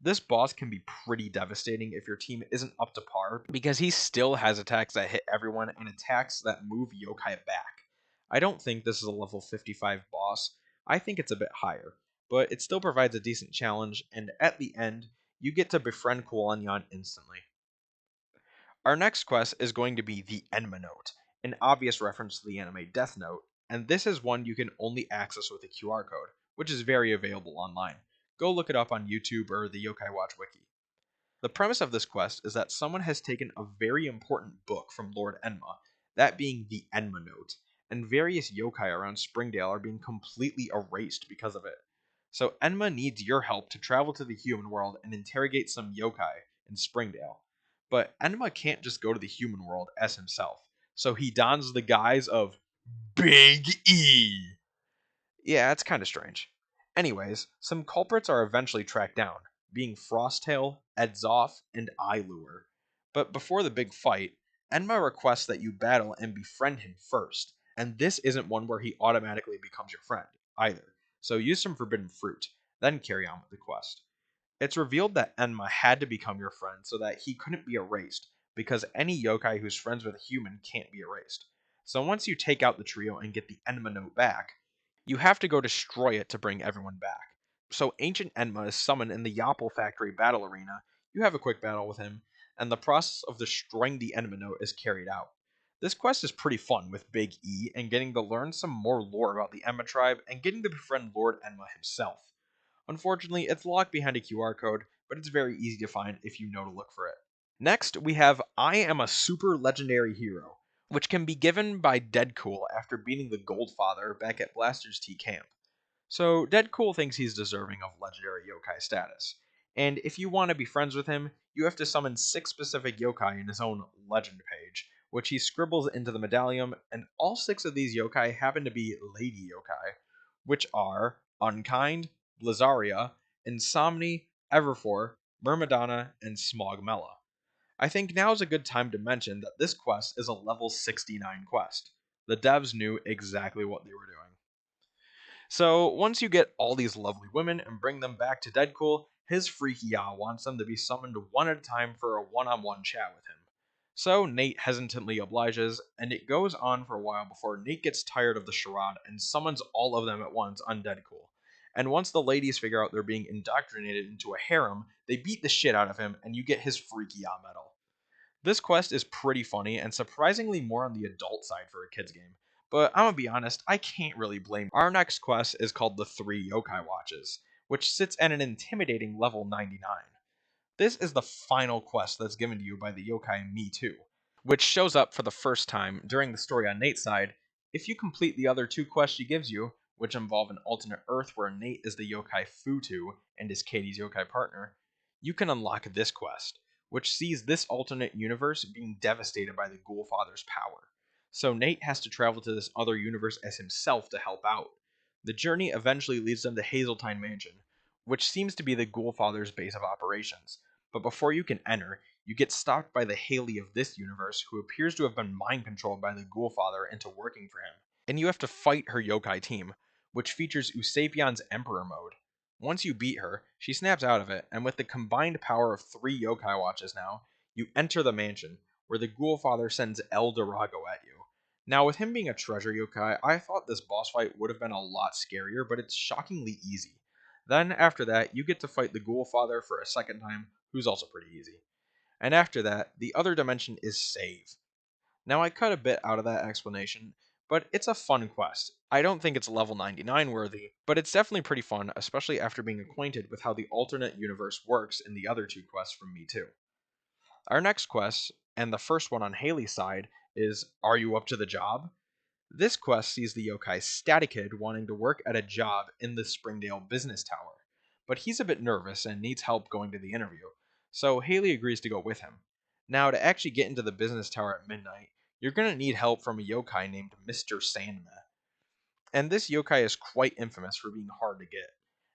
S1: This boss can be pretty devastating if your team isn't up to par, because he still has attacks that hit everyone and attacks that move yokai back. I don't think this is a level 55 boss, I think it's a bit higher, but it still provides a decent challenge, and at the end, you get to befriend Kualanyan instantly. Our next quest is going to be the Enma Note, an obvious reference to the anime Death Note, and this is one you can only access with a QR code, which is very available online. Go look it up on YouTube or the Yokai Watch wiki. The premise of this quest is that someone has taken a very important book from Lord Enma, that being the Enma Note, and various yokai around Springdale are being completely erased because of it. So Enma needs your help to travel to the human world and interrogate some yokai in Springdale. But Enma can't just go to the human world as himself, so he dons the guise of Big E. Yeah, it's kind of strange. Anyways, some culprits are eventually tracked down, being Frosttail, Edzoff, and Eyelure. But before the big fight, Enma requests that you battle and befriend him first, and this isn't one where he automatically becomes your friend, either. So use some forbidden fruit, then carry on with the quest. It's revealed that Enma had to become your friend so that he couldn't be erased, because any yokai who's friends with a human can't be erased. So once you take out the trio and get the Enma note back, you have to go destroy it to bring everyone back. So Ancient Enma is summoned in the Yapple Factory battle arena. You have a quick battle with him, and the process of destroying the Enma note is carried out. This quest is pretty fun with Big E and getting to learn some more lore about the Enma tribe and getting to befriend Lord Enma himself. Unfortunately, it's locked behind a QR code, but it's very easy to find if you know to look for it. Next, we have I Am a Super Legendary Hero. which can be given by Deadcool after beating the Goldfather back at Blaster's T camp. So Deadcool thinks he's deserving of legendary yokai status. And if you want to be friends with him, you have to summon 6 specific yokai in his own legend page, which he scribbles into the medallion, and all 6 of these yokai happen to be lady yokai, which are Unkind, Blizzaria, Insomni, Everfor, Myrmidana, and Smogmella. I think now is a good time to mention that this quest is a level 69 quest. The devs knew exactly what they were doing. So, once you get all these lovely women and bring them back to Deadpool, his freaky yaw wants them to be summoned one at a time for a one on one chat with him. So, Nate hesitantly obliges, and it goes on for a while before Nate gets tired of the charade and summons all of them at once on Deadpool. And once the ladies figure out they're being indoctrinated into a harem, they beat the shit out of him, and you get his freaky yaw medal. This quest is pretty funny and surprisingly more on the adult side for a kids game. But I'm gonna be honest, I can't really blame. Our next quest is called the 3 Yokai Watches, which sits at an intimidating level 99. This is the final quest that's given to you by the yokai Me Too, which shows up for the first time during the story on Nate's side. If you complete the other 2 quests she gives you, which involve an alternate Earth where Nate is the yokai Futu and is Katie's yokai partner, you can unlock this quest, which sees this alternate universe being devastated by the Ghoulfather's power. So Nate has to travel to this other universe as himself to help out. The journey eventually leads them to Hazeltine Mansion, which seems to be the Ghoulfather's base of operations. But before you can enter, you get stopped by the Haley of this universe, who appears to have been mind controlled by the Ghoulfather into working for him. And you have to fight her yokai team, which features Usapion's Emperor mode. Once you beat her, she snaps out of it, and with the combined power of 3 yokai watches now, you enter the mansion, where the Ghoulfather sends El Dorago at you. Now, with him being a treasure yokai, I thought this boss fight would have been a lot scarier, but it's shockingly easy. Then, after that, you get to fight the Ghoulfather for a second time, who's also pretty easy. And after that, the other dimension is Save. Now, I cut a bit out of that explanation, but it's a fun quest. I don't think it's level 99 worthy, but it's definitely pretty fun, especially after being acquainted with how the alternate universe works in the other 2 quests from Me Too. Our next quest, and the first one on Haley's side, is Are You Up to the Job? This quest sees the yokai Statikid wanting to work at a job in the Springdale Business Tower, but he's a bit nervous and needs help going to the interview, so Haley agrees to go with him. Now, to actually get into the business tower at midnight, you're going to need help from a yokai named Mr. Sandma, and this yokai is quite infamous for being hard to get.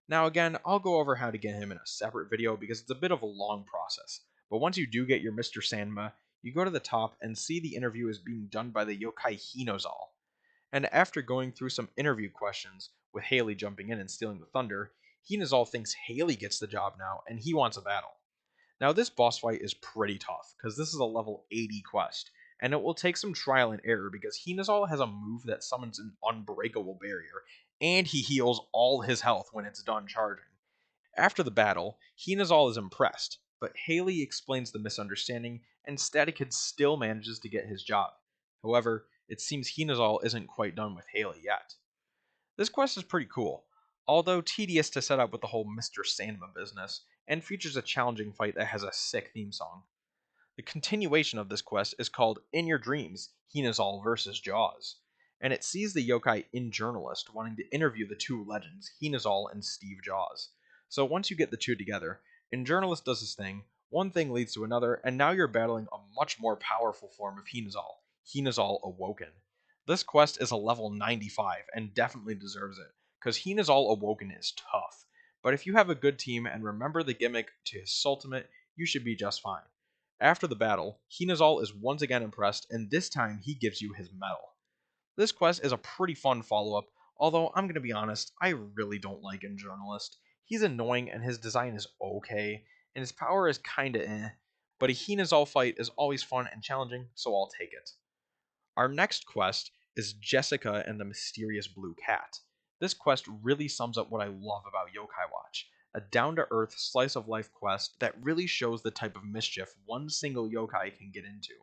S1: Now, again, I'll go over how to get him in a separate video because it's a bit of a long process, but once you do get your Mr. Sandma, you go to the top and see the interview is being done by the yokai Hinozal. And after going through some interview questions, with Haley jumping in and stealing the thunder, Hinazal thinks Haley gets the job now and he wants a battle. Now, this boss fight is pretty tough, because this is a level 80 quest, and it will take some trial and error because Hinazal has a move that summons an unbreakable barrier, and he heals all his health when it's done charging. After the battle, Hinazal is impressed, but Haley explains the misunderstanding, and Statikid still manages to get his job. However, it seems Hinazal isn't quite done with Haley yet. This quest is pretty cool, although tedious to set up with the whole Mr. Sandma business, and features a challenging fight that has a sick theme song. The continuation of this quest is called In Your Dreams, Hinazal vs. Jaws, and it sees the yokai In Journalist wanting to interview the 2 legends, Hinazal and Steve Jaws. So once you get the 2 together, In Journalist does his thing, one thing leads to another, and now you're battling a much more powerful form of Hinazal, Hinazal Awoken. This quest is a level 95 and definitely deserves it, because Hinazal Awoken is tough. But if you have a good team and remember the gimmick to his ultimate, you should be just fine. After the battle, Hinazal is once again impressed, and this time he gives you his medal. This quest is a pretty fun follow-up, although I'm gonna be honest, I really don't like In Journalist. He's annoying and his design is okay, and his power is kinda but a Hinazal fight is always fun and challenging, so I'll take it. Our next quest is Jessica and the Mysterious Blue Cat. This quest really sums up what I love about Yokai Watch, a down-to-earth slice-of-life quest that really shows the type of mischief one single yokai can get into.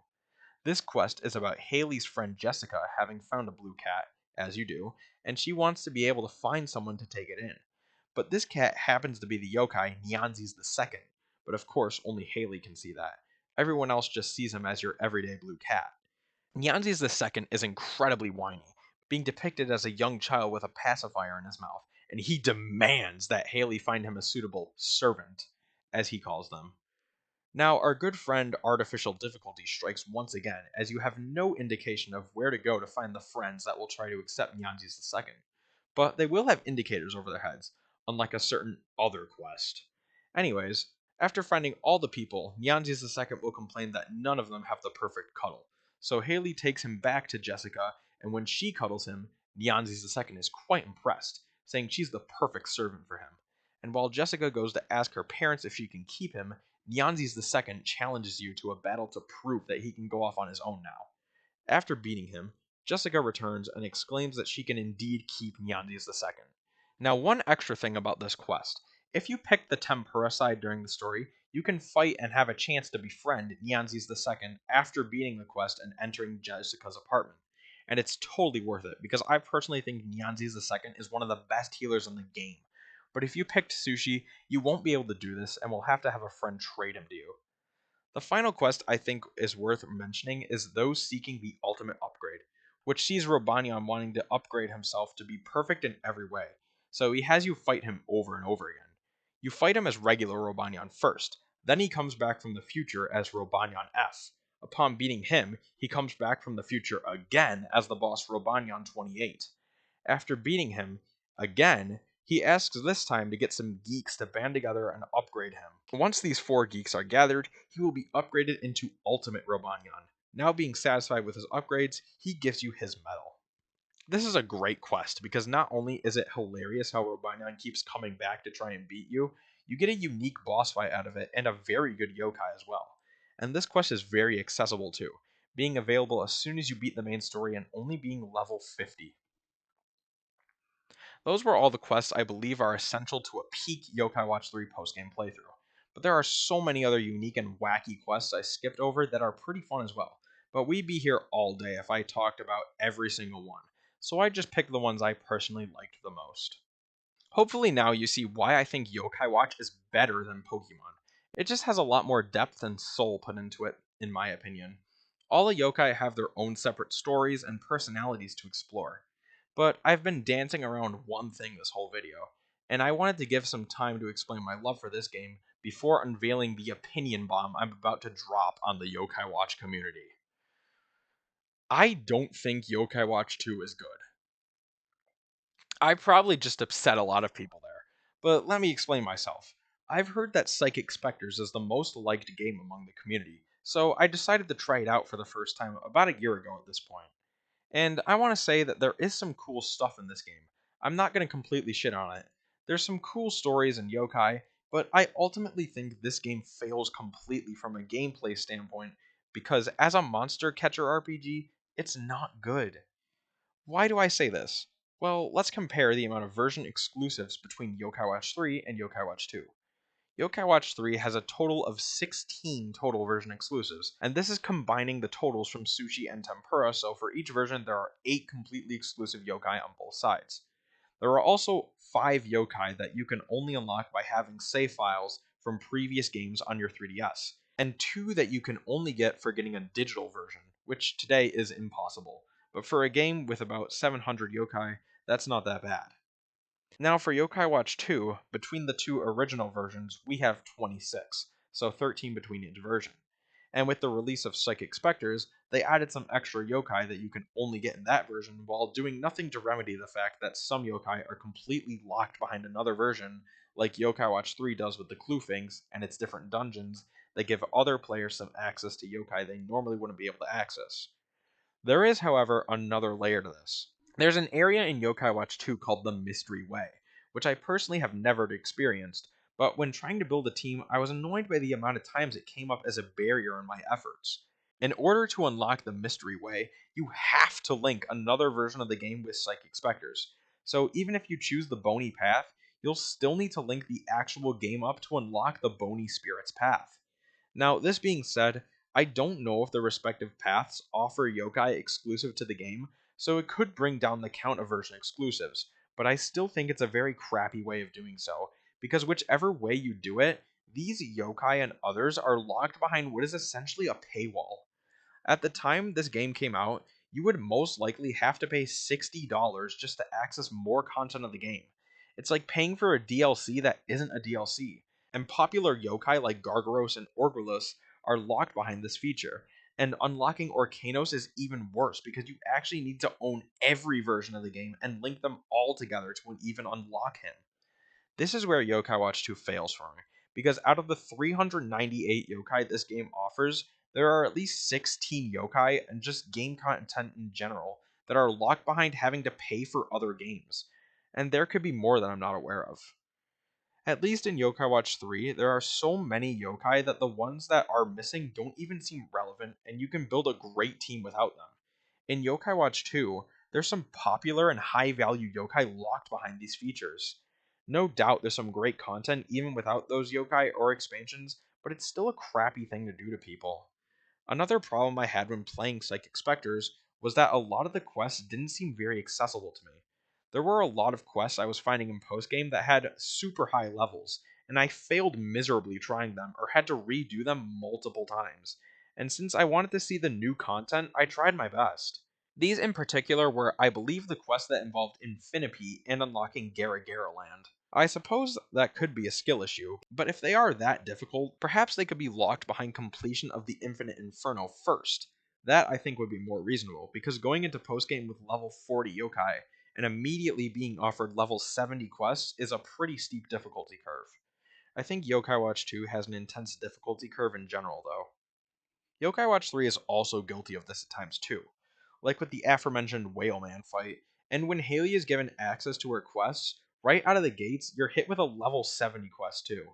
S1: This quest is about Haley's friend Jessica having found a blue cat, as you do, and she wants to be able to find someone to take it in. But this cat happens to be the yokai Nyanzis II, but of course only Haley can see that. Everyone else just sees him as your everyday blue cat. Nyanzi's the second is incredibly whiny, being depicted as a young child with a pacifier in his mouth, and he demands that Haley find him a suitable servant, as he calls them. Now, our good friend Artificial Difficulty strikes once again, as you have no indication of where to go to find the friends that will try to accept Nyanzi's the second. But they will have indicators over their heads, unlike a certain other quest. Anyways, after finding all the people, Nyanzi's the second will complain that none of them have the perfect cuddle. So Haley takes him back to Jessica, and when she cuddles him, Nyanzi's the second is quite impressed, saying she's the perfect servant for him. And while Jessica goes to ask her parents if she can keep him, Nyanzi's the second challenges you to a battle to prove that he can go off on his own now. After beating him, Jessica returns and exclaims that she can indeed keep Nyanzi's the second. Now, one extra thing about this quest. If you pick the Tempura side during the story, you can fight and have a chance to befriend Nyanzi's the second after beating the quest and entering Jessica's apartment. And it's totally worth it because I personally think Nyanzi's the second is one of the best healers in the game. But if you picked Sushi, you won't be able to do this and will have to have a friend trade him to you. The final quest I think is worth mentioning is those seeking the ultimate upgrade, which sees Robanion wanting to upgrade himself to be perfect in every way, so he has you fight him over and over again. You fight him as regular Robanion first, then he comes back from the future as Robanion F. Upon beating him, he comes back from the future again as the boss Robanion 28. After beating him again, he asks this time to get some geeks to band together and upgrade him. Once these four geeks are gathered, he will be upgraded into Ultimate Robanion. Now being satisfied with his upgrades, he gives you his medal. This is a great quest because not only is it hilarious how Robanion keeps coming back to try and beat you, you get a unique boss fight out of it and a very good yokai as well. And this quest is very accessible too, being available as soon as you beat the main story and only being level 50. Those were all the quests I believe are essential to a peak Yokai Watch 3 postgame playthrough. But there are so many other unique and wacky quests I skipped over that are pretty fun as well. But we'd be here all day if I talked about every single one, so I just picked the ones I personally liked the most. Hopefully now you see why I think Yokai Watch is better than Pokemon. It just has a lot more depth and soul put into it, in my opinion. All the yokai have their own separate stories and personalities to explore. But I've been dancing around one thing this whole video, and I wanted to give some time to explain my love for this game before unveiling the opinion bomb I'm about to drop on the Yokai Watch community. I don't think Yokai Watch 2 is good. I probably just upset a lot of people there, but let me explain myself. I've heard that Psychic Spectres is the most liked game among the community, so I decided to try it out for the first time about a year ago at this point. And I want to say that there is some cool stuff in this game. I'm not going to completely shit on it. There's some cool stories and yokai, but I ultimately think this game fails completely from a gameplay standpoint because as a monster catcher RPG, it's not good. Why do I say this? Well, let's compare the amount of version exclusives between Yokai Watch 3 and Yokai Watch 2. Yokai Watch 3 has a total of 16 total version exclusives, and this is combining the totals from Sushi and Tempura, so for each version there are 8 completely exclusive yokai on both sides. There are also 5 yokai that you can only unlock by having save files from previous games on your 3DS, and 2 that you can only get for getting a digital version, which today is impossible. But for a game with about 700 yokai, that's not that bad. Now for Yokai Watch 2, between the two original versions, we have 26, so 13 between each version. And with the release of Psychic Spectres, they added some extra yokai that you can only get in that version while doing nothing to remedy the fact that some yokai are completely locked behind another version, like Yokai Watch 3 does with the Cluefinks and its different dungeons that give other players some access to yokai they normally wouldn't be able to access. There is, however, another layer to this. There's an area in Yokai Watch 2 called the Mystery Way, which I personally have never experienced, but when trying to build a team, I was annoyed by the amount of times it came up as a barrier in my efforts. In order to unlock the Mystery Way, you have to link another version of the game with Psychic Spectres. So even if you choose the Bony path, you'll still need to link the actual game up to unlock the Bony Spirit's path. Now, this being said, I don't know if the respective paths offer yokai exclusive to the game, so it could bring down the count of version exclusives, but I still think it's a very crappy way of doing so, because whichever way you do it, these yokai and others are locked behind what is essentially a paywall. At the time this game came out, you would most likely have to pay $60 just to access more content of the game. It's like paying for a DLC that isn't a DLC, and popular yokai like Gargaros and Orgulus are locked behind this feature. And unlocking Orcanos is even worse because you actually need to own every version of the game and link them all together to even unlock him. This is where Yokai Watch 2 fails for me, because out of the 398 yokai this game offers, there are at least 16 yokai and just game content in general that are locked behind having to pay for other games. And there could be more that I'm not aware of. At least in Yokai Watch 3, there are so many yokai that the ones that are missing don't even seem relevant, and you can build a great team without them. In Yokai Watch 2, there's some popular and high value yokai locked behind these features. No doubt there's some great content even without those yokai or expansions, but it's still a crappy thing to do to people. Another problem I had when playing Psychic Spectres was that a lot of the quests didn't seem very accessible to me. There were a lot of quests I was finding in postgame that had super high levels, and I failed miserably trying them or had to redo them multiple times. And since I wanted to see the new content, I tried my best. These in particular were, I believe, the quests that involved Infinity and unlocking Garagara Land. I suppose that could be a skill issue, but if they are that difficult, perhaps they could be locked behind completion of the Infinite Inferno first. That I think would be more reasonable, because going into postgame with level 40 yokai and immediately being offered level 70 quests is a pretty steep difficulty curve. I think Yokai Watch 2 has an intense difficulty curve in general, though. Yokai Watch 3 is also guilty of this at times too, like with the aforementioned Whale Man fight, and when Haley is given access to her quests, right out of the gates, you're hit with a level 70 quest too.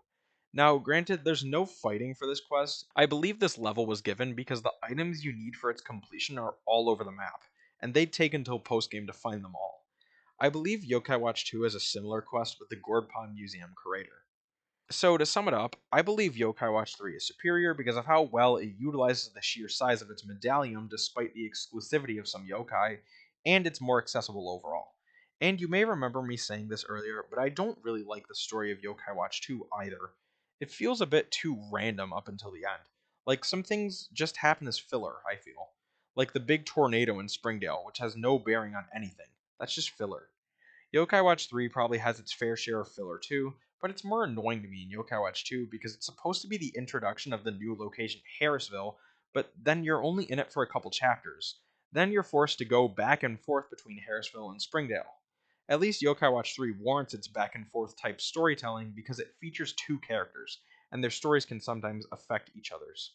S1: Now, granted, there's no fighting for this quest. I believe this level was given because the items you need for its completion are all over the map, and they'd take until postgame to find them all. I believe Yokai Watch 2 has a similar quest with the Gordpon Museum curator. So to sum it up, I believe Yokai Watch 3 is superior because of how well it utilizes the sheer size of its medallion despite the exclusivity of some yokai, and it's more accessible overall. And you may remember me saying this earlier, but I don't really like the story of Yokai Watch 2 either. It feels a bit too random up until the end. Like some things just happen as filler, I feel. Like the big tornado in Springdale, which has no bearing on anything. That's just filler. Yokai Watch 3 probably has its fair share of filler too, but it's more annoying to me in Yokai Watch 2 because it's supposed to be the introduction of the new location Harrisville, but then you're only in it for a couple chapters. Then you're forced to go back and forth between Harrisville and Springdale. At least Yokai Watch 3 warrants its back and forth type storytelling because it features two characters, and their stories can sometimes affect each other's.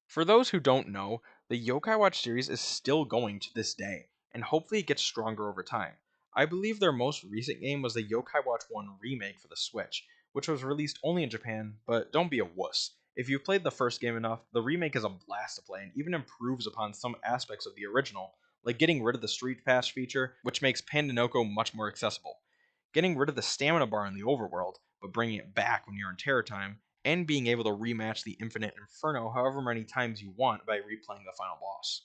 S1: For those who don't know, the Yokai Watch series is still going to this day, and hopefully it gets stronger over time. I believe their most recent game was the Yokai Watch 1 remake for the Switch, which was released only in Japan, but don't be a wuss. If you've played the first game enough, the remake is a blast to play and even improves upon some aspects of the original, like getting rid of the Street Pass feature, which makes Pandinoko much more accessible, getting rid of the stamina bar in the overworld, but bringing it back when you're in Terror Time, and being able to rematch the Infinite Inferno however many times you want by replaying the final boss.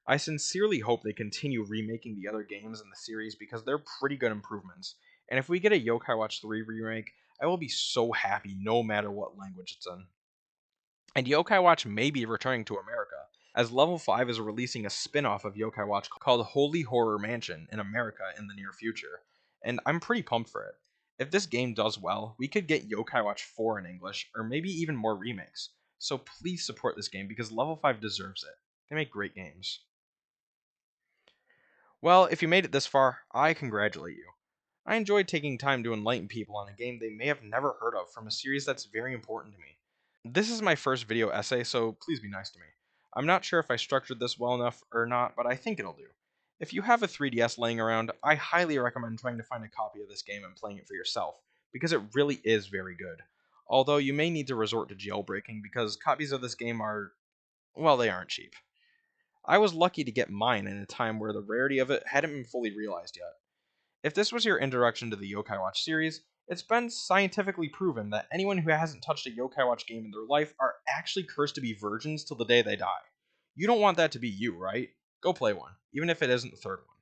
S1: I sincerely hope they continue remaking the other games in the series because they're pretty good improvements. And if we get a Yokai Watch 3 remake, I will be so happy no matter what language it's in. And Yokai Watch may be returning to America, as Level 5 is releasing a spin off of Yokai Watch called Holy Horror Mansion in America in the near future, and I'm pretty pumped for it. If this game does well, we could get Yokai Watch 4 in English, or maybe even more remakes. So please support this game because Level 5 deserves it. They make great games. Well, if you made it this far, I congratulate you. I enjoyed taking time to enlighten people on a game they may have never heard of from a series that's very important to me. This is my first video essay, so please be nice to me. I'm not sure if I structured this well enough or not, but I think it'll do. If you have a 3DS laying around, I highly recommend trying to find a copy of this game and playing it for yourself, because it really is very good. Although you may need to resort to jailbreaking because copies of this game are, well, they aren't cheap. I was lucky to get mine in a time where the rarity of it hadn't been fully realized yet. If this was your introduction to the Yokai Watch series, it's been scientifically proven that anyone who hasn't touched a Yokai Watch game in their life are actually cursed to be virgins till the day they die. You don't want that to be you, right? Go play one, even if it isn't the third one.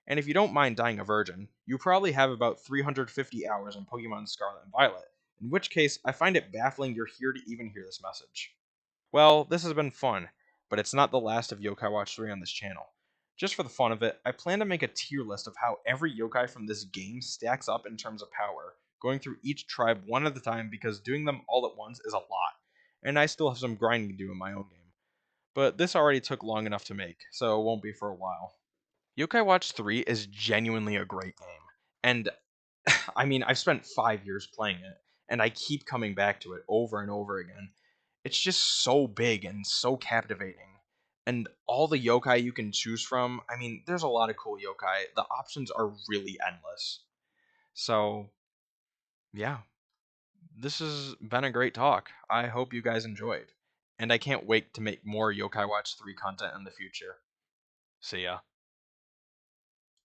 S1: And if you don't mind dying a virgin, you probably have about 350 hours in Pokemon Scarlet and Violet, in which case I find it baffling you're here to even hear this message. Well, this has been fun. but it's not the last of Yokai Watch 3 on this channel. Just for the fun of it, I plan to make a tier list of how every yokai from this game stacks up in terms of power, going through each tribe one at a time because doing them all at once is a lot, and I still have some grinding to do in my own game. But this already took long enough to make, so it won't be for a while. Yokai Watch 3 is genuinely a great game, and I mean, I've spent 5 years playing it, and I keep coming back to it over and over again. It's just so big and so captivating. And all the yokai you can choose from, I mean, there's a lot of cool yokai. The options are really endless. So, yeah, this has been a great talk. I hope you guys enjoyed. And I can't wait to make more Yokai Watch 3 content in the future. See ya.